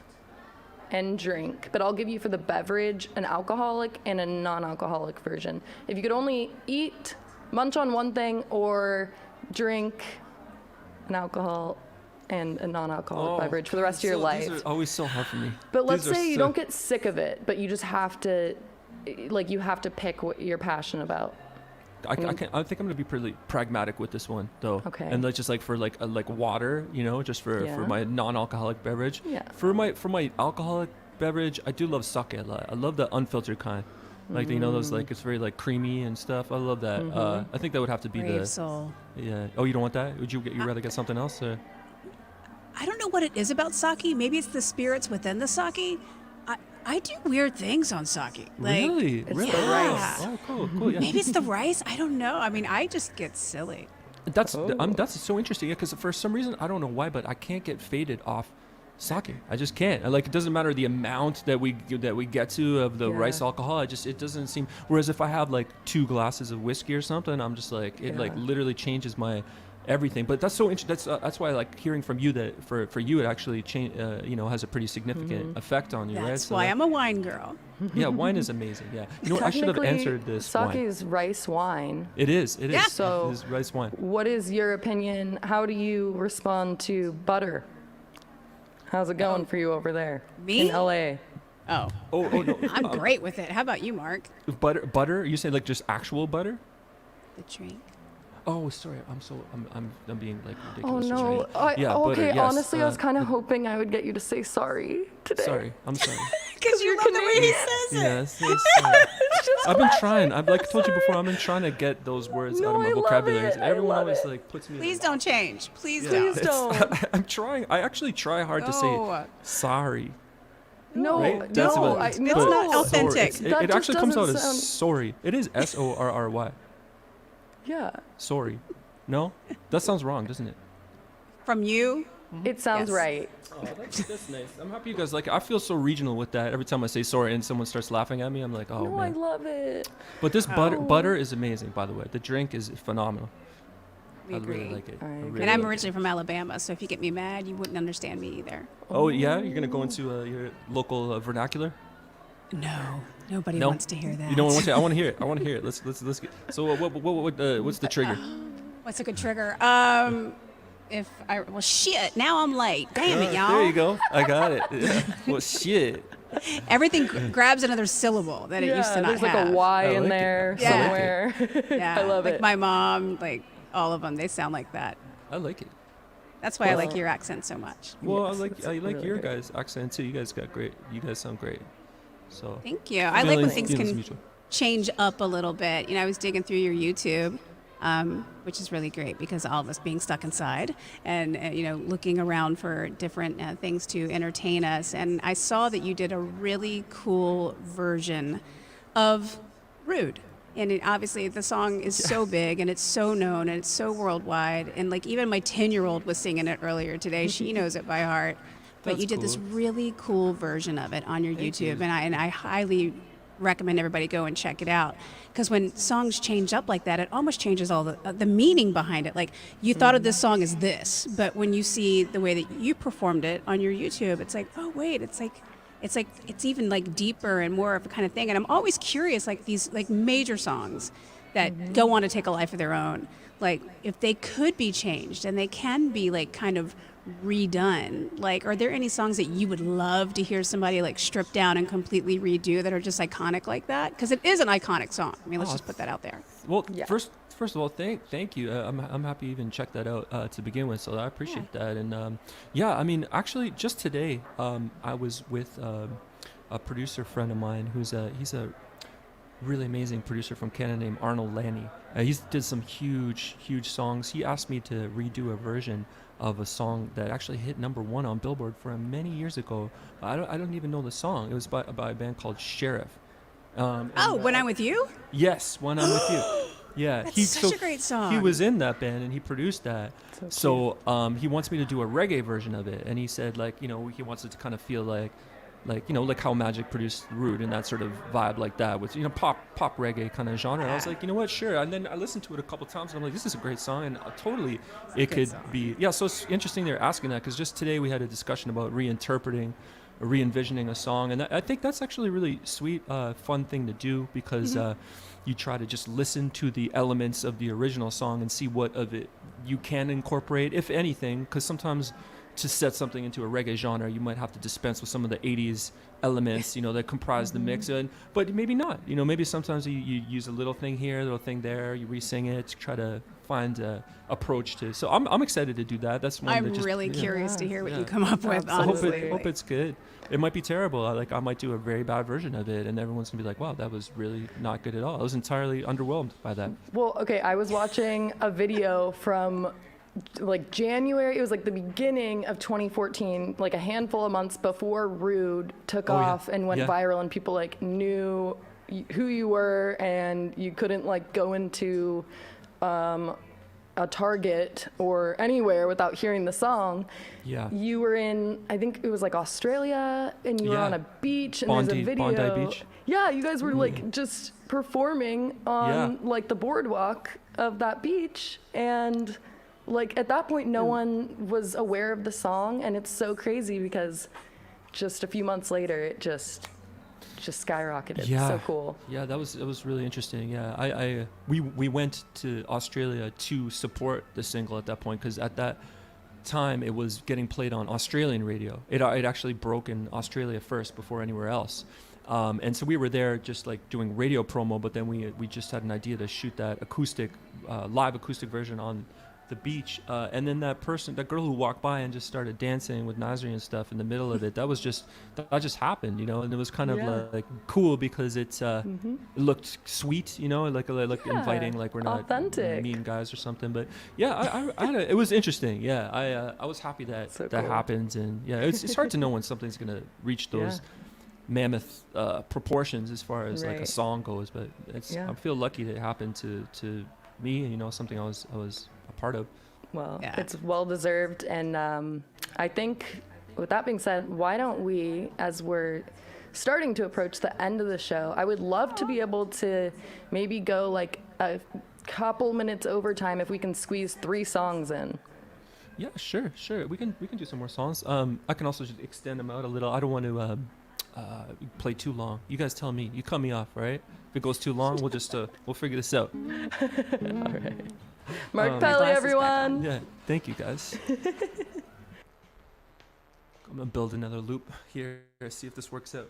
and drink, but I'll give you for the beverage an alcoholic and a non-alcoholic version. If you could only eat, munch on one thing, or drink an alcohol and a non-alcoholic beverage for the rest of your life. These are always so hard for me. But let's say you don't get sick of it, but you just have to, like, you have to pick what you're passionate about. I think I'm gonna be pretty pragmatic with this one though. Okay. And just like for like water, just for my non-alcoholic beverage. Yeah. For my alcoholic beverage, I do love sake a lot. I love the unfiltered kind. Like those like it's very like creamy and stuff. I love that. I think that would have to be Brave soul. Yeah. Oh, you don't want that? Would you rather get something else? Or? I don't know what it is about sake. Maybe it's the spirits within the sake. I do weird things on sake. Like, really? It's Really? the rice. Oh, cool. Yeah. Maybe it's the rice. I don't know. I mean, I just get silly. That's so interesting. Yeah, because for some reason I don't know why, but I can't get faded off sake. I just can't. Like, it doesn't matter the amount that we get to of the rice alcohol. It doesn't seem. Whereas if I have like 2 glasses of whiskey or something, I'm just like it like literally changes my everything. But that's so interesting. That's why I like hearing from you that for you it actually has a pretty significant effect on you. That's right? why I'm a wine girl. Yeah, wine is amazing. Yeah, I should have answered this. Sake Wine. is rice wine. It is. Yeah. So it is rice wine. what is your opinion? How do you respond to butter? How's it going for you over there Me? in LA? Oh, Oh no. I'm great with it. How about you, Mark? Butter? You say like just actual butter? The drink. Oh, sorry. I'm being like Oh ridiculous. no. butter, yes, Honestly, I was kind of hoping I would get you to say sorry today. Sorry, I'm sorry. Because you love the way he says it. Yes, sorry. I've been trying. I've like told you before. I've been trying to get those words No, out of my I love vocabulary. it. I Everyone love always it. like puts me. Please don't change. Please Yeah, don't. Please don't. I'm trying. I actually try hard to say No. sorry. No, Right? That's no, what- I, It's no. not authentic. Sorry. That It just actually comes out doesn't as sound- sorry. It is SORRY. Yeah, Sorry. No, that sounds wrong, doesn't it? From you, it sounds Yes. right. Oh, that's nice. I'm happy you guys like it. I feel so regional with that. Every time I say sorry and someone starts laughing at me, I'm like, oh No, I man. love it. But this Oh. butter is amazing, by the way. The drink is phenomenal. we I agree. really like it. I I agree. really And I'm like it. originally from Alabama, so if you get me mad, you wouldn't understand me either. Oh yeah, you're gonna go into your local vernacular. No, nobody No? wants to hear that. You don't want to? I want to hear it. I want to hear it. Let's get. So what's the trigger? What's a good trigger? Shit. Now I'm late. Damn it, y'all. There you go. I got it. Yeah. Well, shit. Everything grabs another syllable that it used to not there's like have. a Y I in like it. there Yeah. somewhere. Yeah, I love like it. my mom, like all of them, they sound like that. I like it. That's why I like Well- your accent so much. Well, Yes, I it's like really your great. guys' accent too. You guys got great. You guys sound great. So. Thank you. I like when things feelings can mutual. change up a little bit. I was digging through your YouTube, which is really great because all of us being stuck inside and looking around for different things to entertain us. And I saw that you did a really cool version of Rude. And obviously the song is so big and it's so known and it's so worldwide. And like even my 10-year-old was singing it earlier today. She knows it by heart. But That's you did this cool. really cool version of it on your Thank YouTube. you. And I highly recommend everybody go and check it out. Because when songs change up like that, it almost changes all the meaning behind it. Like you thought of this song as this, but when you see the way that you performed it on your YouTube, it's like, oh wait, it's even like deeper and more of a kind of thing. And I'm always curious, like these like major songs that go on to take a life of their own, like if they could be changed and they can be like kind of redone, like are there any songs that you would love to hear somebody like strip down and completely redo that are just iconic like that? Because it is an iconic song. I mean, let's just put that out there. Well, Yeah. first of all, thank you. I'm happy you even check that out to begin with. So I appreciate that. And I mean, actually, just today, I was with a producer friend of mine he's a really amazing producer from Canada named Arnold Lanny. He did some huge songs. He asked me to redo a version of a song that actually hit #1 on Billboard for him many years ago. I don't even know the song. It was by a band called Sheriff. When I'm with you? Yes, When I'm With You. Yeah, That's such a great song. He was in that band and he produced that. So So he wants me to do a reggae version of it, and he said he wants it to kind of feel like like like how Magic produced Rude and that sort of vibe like that with pop reggae kind of genre. And I was like, you know what, sure. And then I listened to it a couple times and I'm like, this is a great song, and totally it could be So it's interesting they're asking that, because just today we had a discussion about reinterpreting or re-envisioning a song, and I think that's actually a really sweet, fun thing to do, because you try to just listen to the elements of the original song and see what of it you can incorporate, if anything, because sometimes to set something into a reggae genre, you might have to dispense with some of the 80s elements, that comprise the mix. But maybe not. Maybe sometimes you use a little thing here, a little thing there, you re-sing it, try to find a approach to. So I'm excited to do that. That's one. I'm really curious to hear what you come up with. Honestly, I hope it's good. It might be terrible. I might do a very bad version of it, and everyone's gonna be like, "Wow, that was really not good at all." I was entirely underwhelmed by that. Well, okay, I was watching a video from like January. It was like the beginning of 2014, like a handful of months before Rude took off and went viral, and people like knew who you were, and you couldn't like go into a Target or anywhere without hearing the song. Yeah. You were in, I think it was like Australia, and you were on a beach, and there's a video. Bondi Beach. Yeah, you guys were like just performing on like the boardwalk of that beach, and like at that point no one was aware of the song, and it's so crazy because just a few months later it just skyrocketed. Yeah. So cool. Yeah, it was really interesting. Yeah, we went to Australia to support the single at that point, because at that time it was getting played on Australian radio. It actually broke in Australia first before anywhere else. And so we were there just like doing radio promo, but then we just had an idea to shoot that live acoustic version on the beach, and then that girl who walked by and just started dancing with Nasri and stuff in the middle of it, that just happened, and it was kind of like cool, because it looked sweet, like inviting, like we're not authentic mean guys or something. But it was interesting. I was happy that so that cool. happened, and it's hard to know when something's gonna reach those mammoth proportions as far as like a song goes, but I feel lucky that it happened to me, and something I was a part of. Well, it's well deserved, and I think with that being said, why don't we, as we're starting to approach the end of the show, I would love to be able to maybe go like a couple minutes overtime if we can squeeze 3 songs in. Yeah, sure. We can do some more songs. I can also just extend them out a little. I don't want to play too long. You guys tell me. You cut me off, right? If it goes too long, we'll just we'll figure this out. All right. Mark Pelli, everyone. Yeah, thank you guys. I'm gonna build another loop here, see if this works out.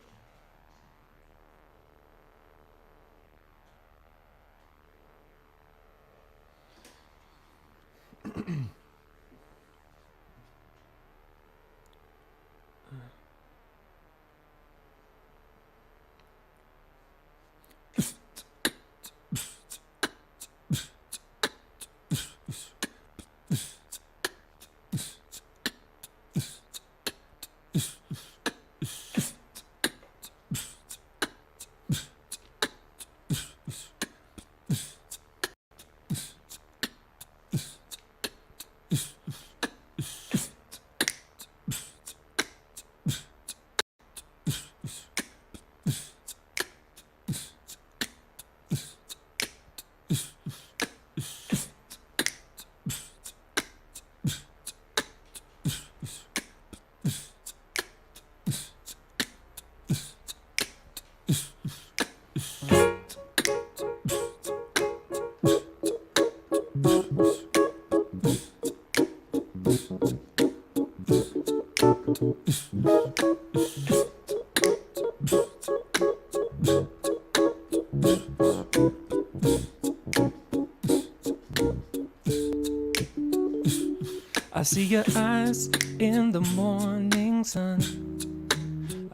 I see your eyes in the morning sun.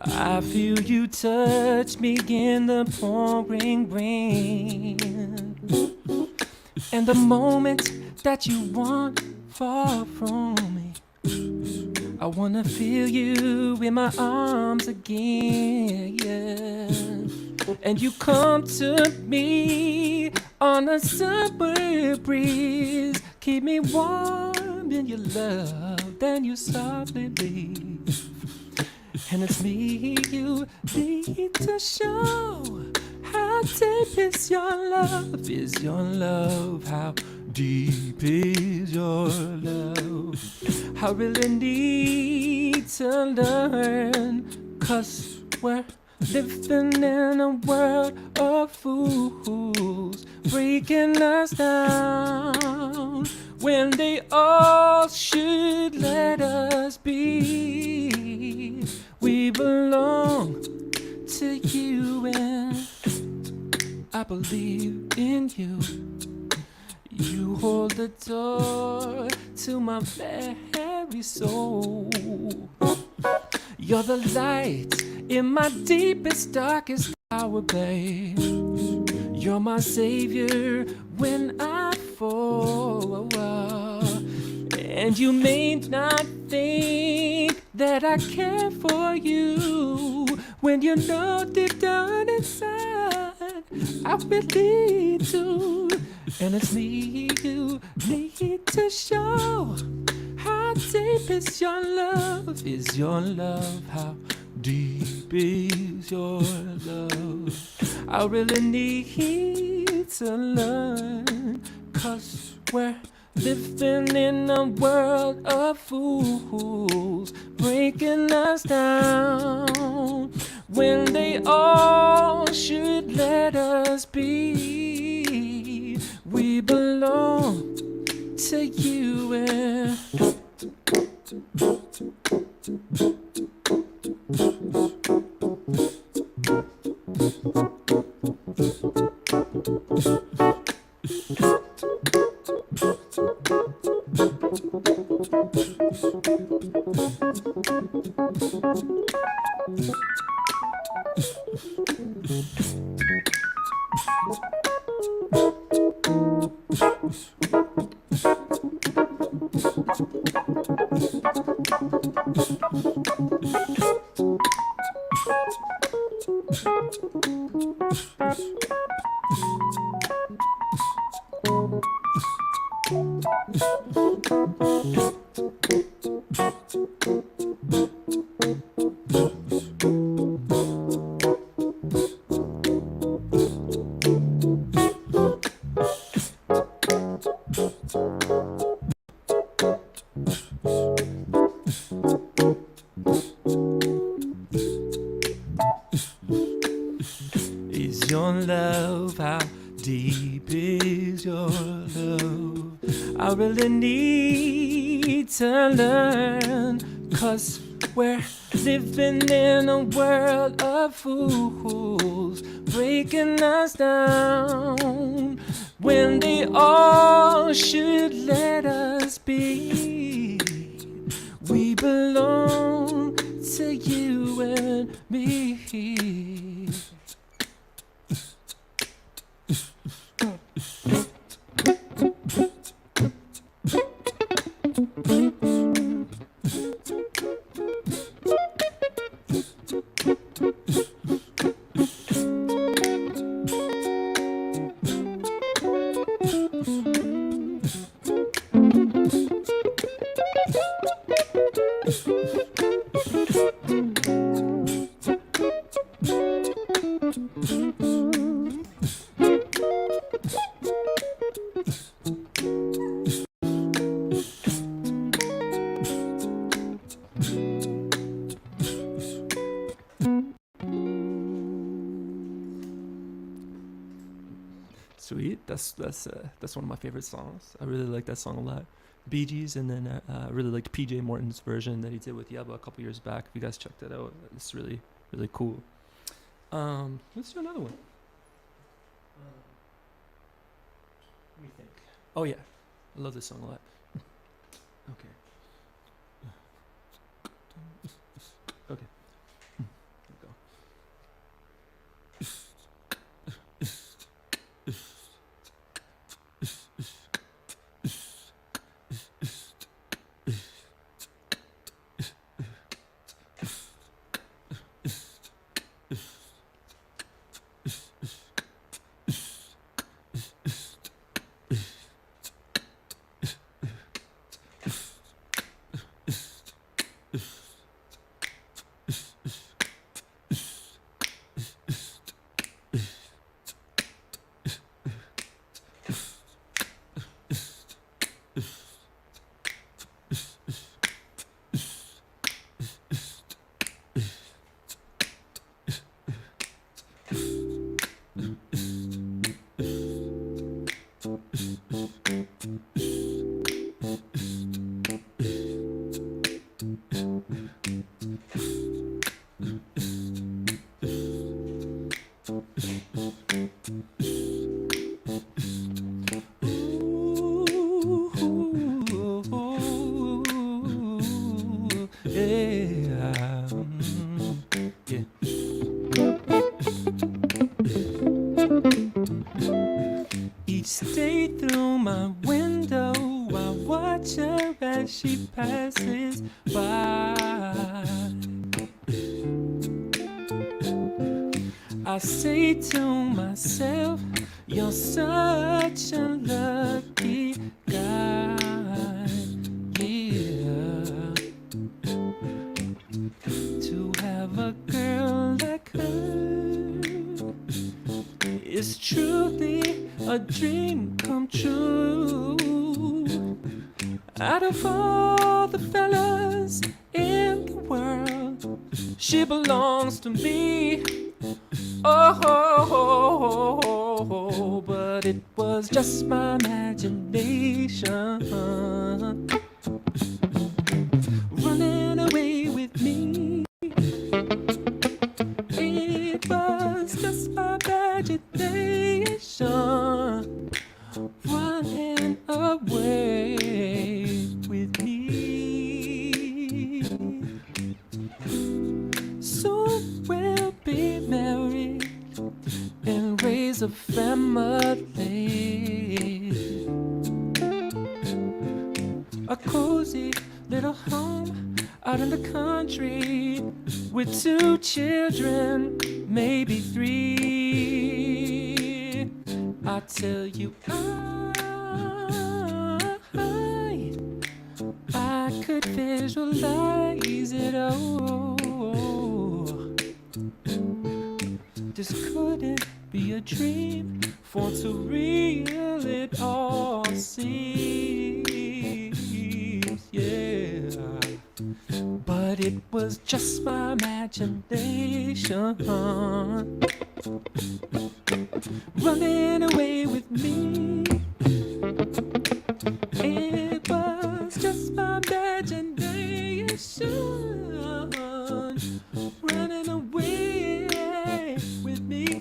I feel you touch me in the pouring rain. And the moment that you want far from me, I wanna feel you in my arms again, yeah. And you come to me on a summer breeze, keep me warm in your love, then you softly leave. And it's me you need to show. How deep is your love? Is your love? How deep is your love? I really need to learn, 'cause we're living in a world of fools, breaking us down when they all should let us be. We belong to you, and I believe in you. You hold the door to my very soul. You're the light in my deepest, darkest hour, babe. You're my savior when I fall. And you may not think that I care for you, when you know deep down inside I really do. And it's me you need to show. How deep is your love? Is your love? How deep is your love? I really need to learn, 'cause we're living in a world of fools, breaking us down when they all should let us be. We belong to you, and is your love? How deep is your love? I really need to learn, 'cause we're living in a world of fools, breaking us down when they all should let us be. We belong to you and me. Sweet. That's one of my favorite songs. I really like that song a lot. Bee Gees, and then I really liked PJ Morton's version that he did with Yebba a couple years back. If you guys check that out, it's really, really cool. Let's do another one. What do you think? Oh yeah, I love this song a lot. Okay. Okay. Here we go. Yeah. Yeah. Each day through my window, I watch her as she passes by. I say to myself, you're such a lucky guy. Yeah. To have a girl like her is truly a dream come true. Out of all the fellas in the world, she belongs to me. Oh, but it was just my imagination running away with me. It was just my imagination running away with me. Soon we'll be married and raise a family. A cozy little home out in the country with 2 children, maybe 3. I tell you, I could visualize it all. This couldn't be a dream, for to real it all seems, yeah. But it was just my imagination running away with me. It was just my imagination running away with me.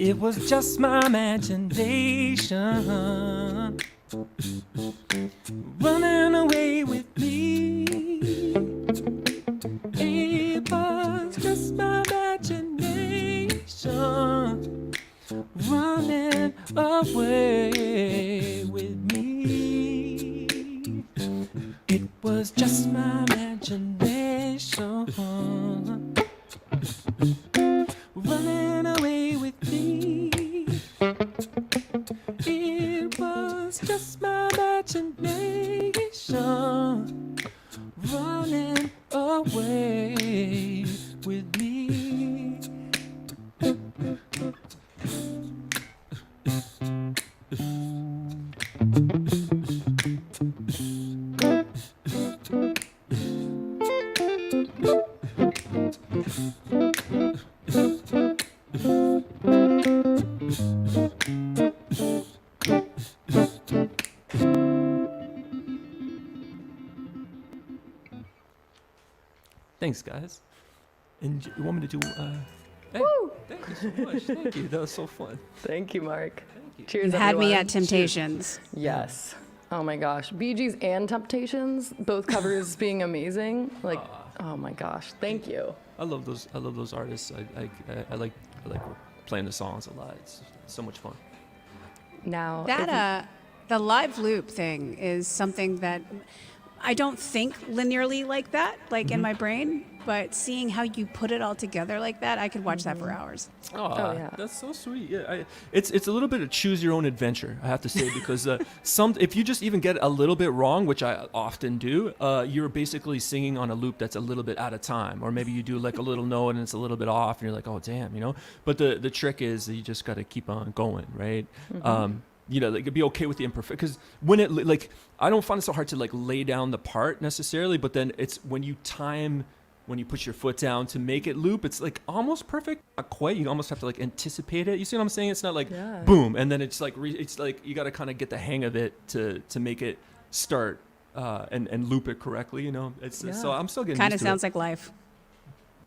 It was just my imagination running away with me. It It was just my imagination running away with me. It was just my imagination running away with me. It was just my imagination running away with me. Thanks, guys. And you want me to do? Hey, Woo! thank you so much. Thank you. That was so fun. Thank you, Mark. Thank you. Cheers, You had me everyone. at Temptations. Yes. Oh my gosh. Bee Gees and Temptations, both covers being amazing. Like, oh my gosh. Thank you. I love those. I love those artists. I like playing the songs a lot. It's so much fun. Now, That the live loop thing is something that I don't think linearly like that, like in my brain, but seeing how you put it all together like that, I could watch that for hours. Oh, yeah. That's so sweet. Yeah, it's a little bit of choose your own adventure, I have to say, because if you just even get a little bit wrong, which I often do, you're basically singing on a loop that's a little bit out of time, or maybe you do like a little note and it's a little bit off, and you're like, oh damn, you know. But the trick is that you just got to keep on going, right? You know, like be okay with the imperfect, because when it like I don't find it so hard to like lay down the part necessarily, but then it's when you put your foot down to make it loop, it's like almost perfect, not quite. You almost have to like anticipate it. You see what I'm saying? It's not like boom, and then it's like it's like you got to kind of get the hang of it to make it start and loop it correctly. You know, so I'm still getting Kind used of to sounds it. like life.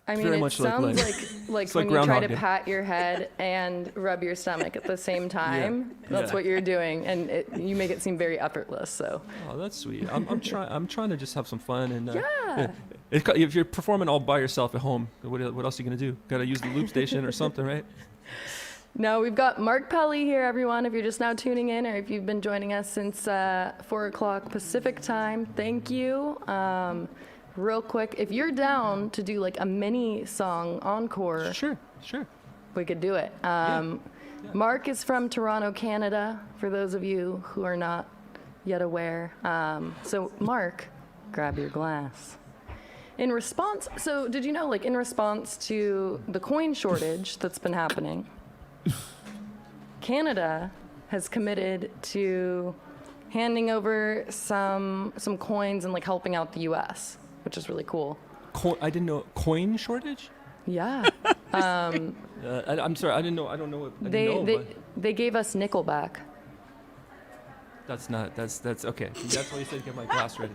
I mean, very it much like sounds life. like It's when like you try Groundhog to Day. pat your head and rub your stomach at the same time. That's Yeah. what you're doing, and you make it seem very effortless. So Oh, that's sweet. I'm trying to just have some fun and Yeah. If you're performing all by yourself at home, what else are you gonna do? Got to use the loop station or something, right? now we've got Mark Pelli here, everyone. If you're just now tuning in, or if you've been joining us since 4 o'clock Pacific time, thank you. Real quick, if you're down to do like a mini song encore, Sure. we could do it. Mark is from Toronto, Canada, for those of you who are not yet aware. So, Mark, grab your glass. In response, so did you know, like, in response to the coin shortage that's been happening, Canada has committed to handing over some coins and, like, helping out the U.S., which is really cool. I didn't know coin shortage. Yeah. I'm sorry. I didn't know. I don't know what. I didn't know, They gave us nickel back. That's okay. That's why you said get my glass ready.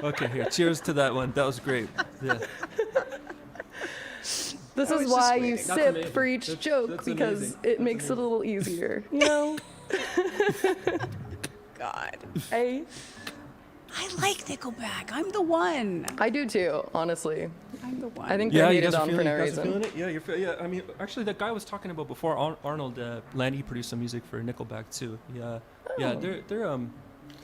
Okay, here. Cheers to that one. That was great. Yeah. This is why you sip for each joke, that's because amazing. it makes it a little easier, you know? God. I like Nickelback. I'm the one. I do too, honestly. I'm the one. I think Yeah, they're you hated guys are on for feeling, no you guys are reason. feeling it. Yeah, yeah. I mean, actually, that guy I was talking about before, Arnold Landy, produced some music for Nickelback too. Yeah, yeah. They're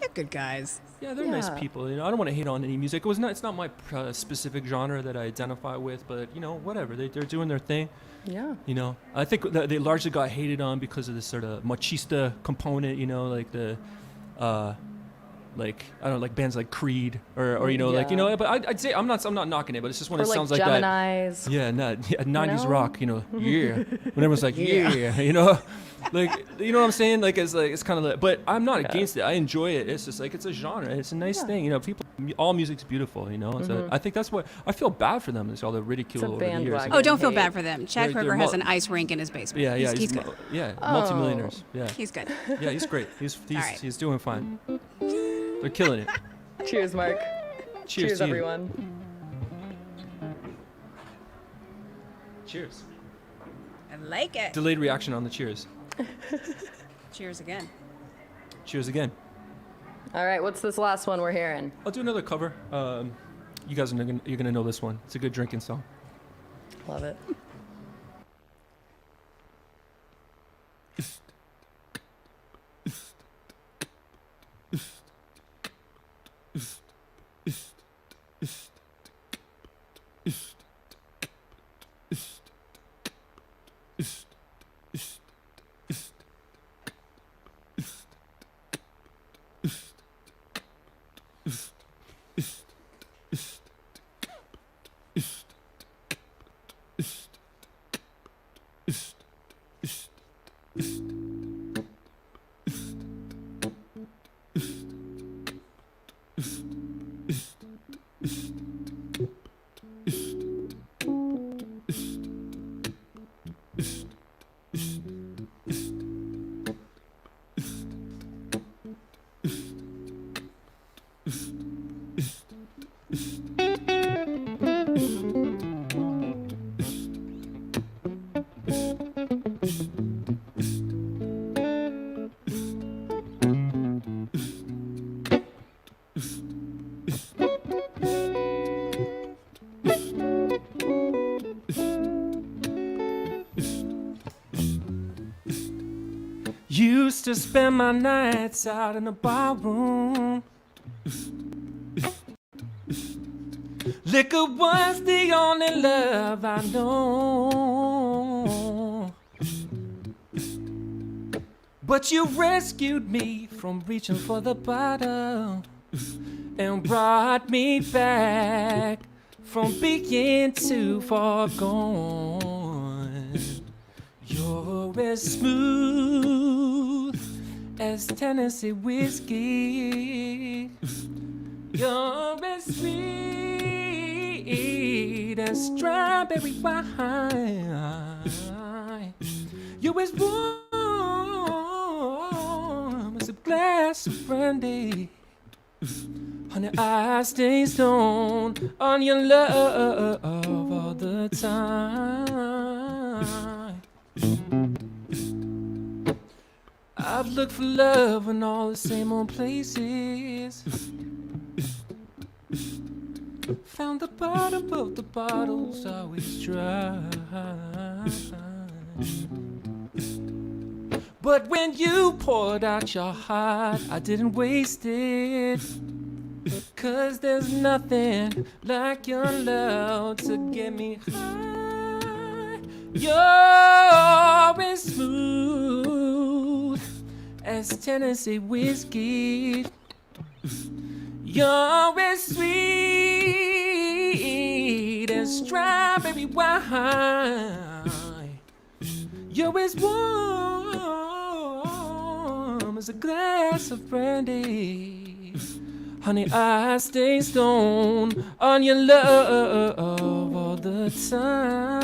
They're good guys. Yeah, they're nice Yeah. people. You know, I don't want to hate on any music. It's not my specific genre that I identify with, but you know, whatever. They're doing their thing. Yeah. You know, I think that they largely got hated on because of this sort of machista component. You know, like the, like I don't know, like bands like Creed or you know, like you Yeah. know. But I'd say I'm not knocking it, but it's just when Or it like sounds like that. Geminis. Yeah, 90s know? rock, you know, yeah. When everyone's like, yeah, you know, like, you know what I'm saying? Like, it's kind of like, but I'm not against it. I enjoy it. It's just like, it's a genre. It's a nice thing. You know, all music's beautiful, you know? So I think that's what, I feel bad for them. It's all the ridicule It's a over the years. bandwagon. Oh, don't feel hate. bad for them. Chad They're Kroeger has mul- an ice rink in his basement. Yeah, yeah. He's good. Multimillionaires. Yeah. He's good. Yeah, he's great. He's right. he's doing fine. They're killing it. Cheers, Mark. Cheers to you. everyone. Cheers. I like it. Delayed reaction on the cheers. Cheers again. Cheers again. All right, what's this last one we're hearing? I'll do another cover. You guys you're gonna know this one. It's a good drinking song. Love it. Used to spend my nights out in the barroom. Liquor was the only love I know. But you rescued me from reaching for the bottle and brought me back from being too far gone. You're as smooth as Tennessee whiskey. You're as sweet as strawberry wine. You're as warm as a glass of brandy. Honey, I stay stoned on your love all the time. I've looked for love in all the same old places. Found the bottom of the bottles always dry. But when you poured out your heart, I didn't waste it. 'Cause there's nothing like your love to get me high. You're as smooth as Tennessee whiskey. You're as sweet as strawberry wine. You're as warm as a glass of brandy. Honey, I stay stoned on your love all the time.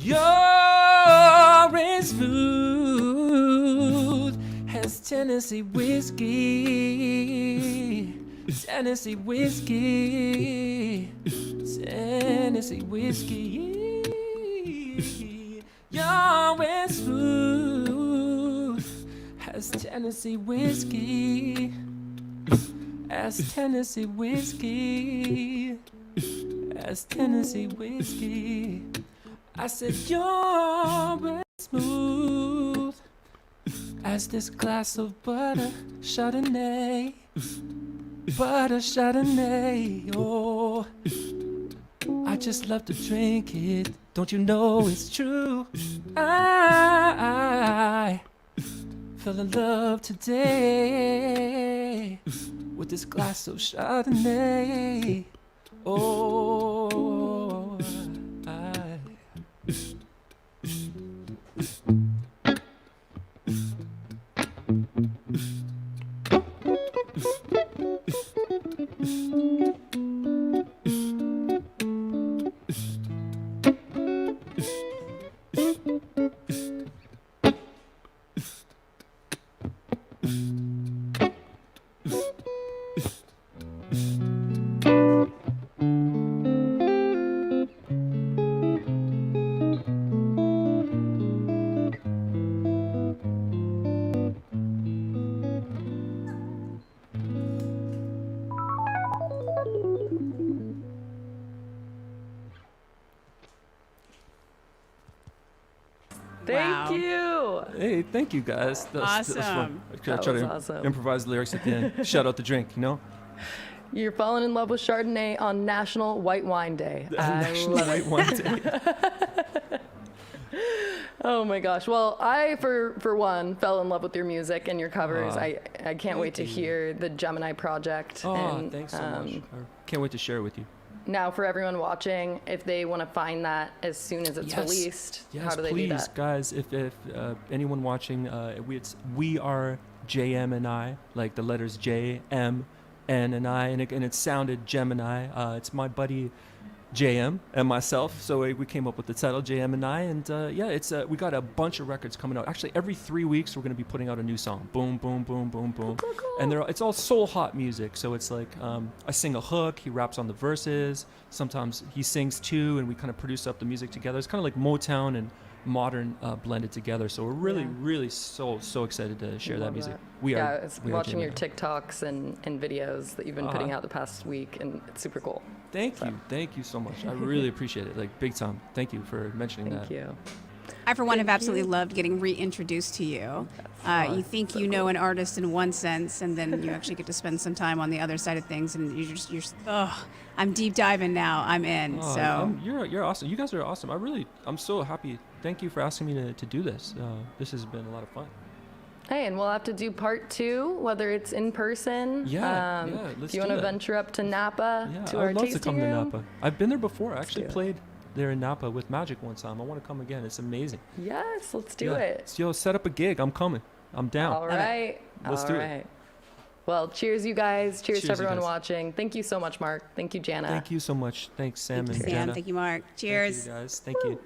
You're as smooth as Tennessee whiskey. Tennessee whiskey. Tennessee whiskey. You're as smooth as Tennessee whiskey. As Tennessee whiskey. As Tennessee whiskey. I said you're as smooth as this glass of butter Chardonnay. Butter Chardonnay, oh, I just love to drink it. Don't you know it's true? I fell in love today with this glass of Chardonnay. Oh, Thank Wow. you. Hey, thank you guys. That's fun. Awesome. I That try was to awesome. improvise lyrics at the end. Shout out the drink, you know? You're falling in love with Chardonnay on National White Wine Day. I National love White it. Wine Day. Oh my gosh. Well, I, for one, fell in love with your music and your covers. Aw, I can't wait to thank you. hear the Gemini project. Oh, and, thanks so much. I can't wait to share it with you. Now, for everyone watching, if they want to find that as soon as it's Yes. released, Yes, how do they please, do that? guys. If anyone watching, we are JM and I, like the letters J, M, N, and I, and it sounded Gemini. It's my buddy JM and myself, so we came up with the title JM and I, and it's we got a bunch of records coming out. Actually, every 3 weeks we're gonna be putting out a new song. Boom, boom, boom, boom, boom, Cool, cool. and it's all soul hot music. So it's like I sing a hook, he raps on the verses. Sometimes he sings too, and we kind of produce up the music together. It's kind of like Motown and modern blended together. So we're really, Yeah. really so excited to share that Love music. that. We Yeah, are. it's we are watching your Gemini. TikToks and videos that you've been putting Uh-huh. out the past week, and it's super cool. Thank you so much. I really appreciate it, like big time. Thank you for mentioning Thank that. you. I, for one, have Thank absolutely you. loved getting reintroduced to you. fun. You think So you know cool. an artist in one sense, and then you actually get to spend some time on the other side of things, and I'm deep diving now. I'm in. Oh, So you're awesome. You guys are awesome. I'm so happy. Thank you for asking me to do this. This has been a lot of fun. Hey, and we'll have to do part 2, whether it's in person. Yeah, let's If you do want to that. venture up to Napa Yeah, to I our would love to tasting come to room. Napa. I've been there before. I actually do it. played there in Napa with Magic one time. I want to come again. It's amazing. Yes, let's do Yeah. it. So, set up a gig. I'm coming. I'm down. All right. Let's All do it. right. Well, cheers, you guys. Cheers Cheers, to you everyone guys. watching. Thank you so much, Mark. Thank you, Jana. Thank you so much. Thanks, Sam thank you, and Sam. Jana. Thank you, Mark. Cheers. Thank you guys. Thank you.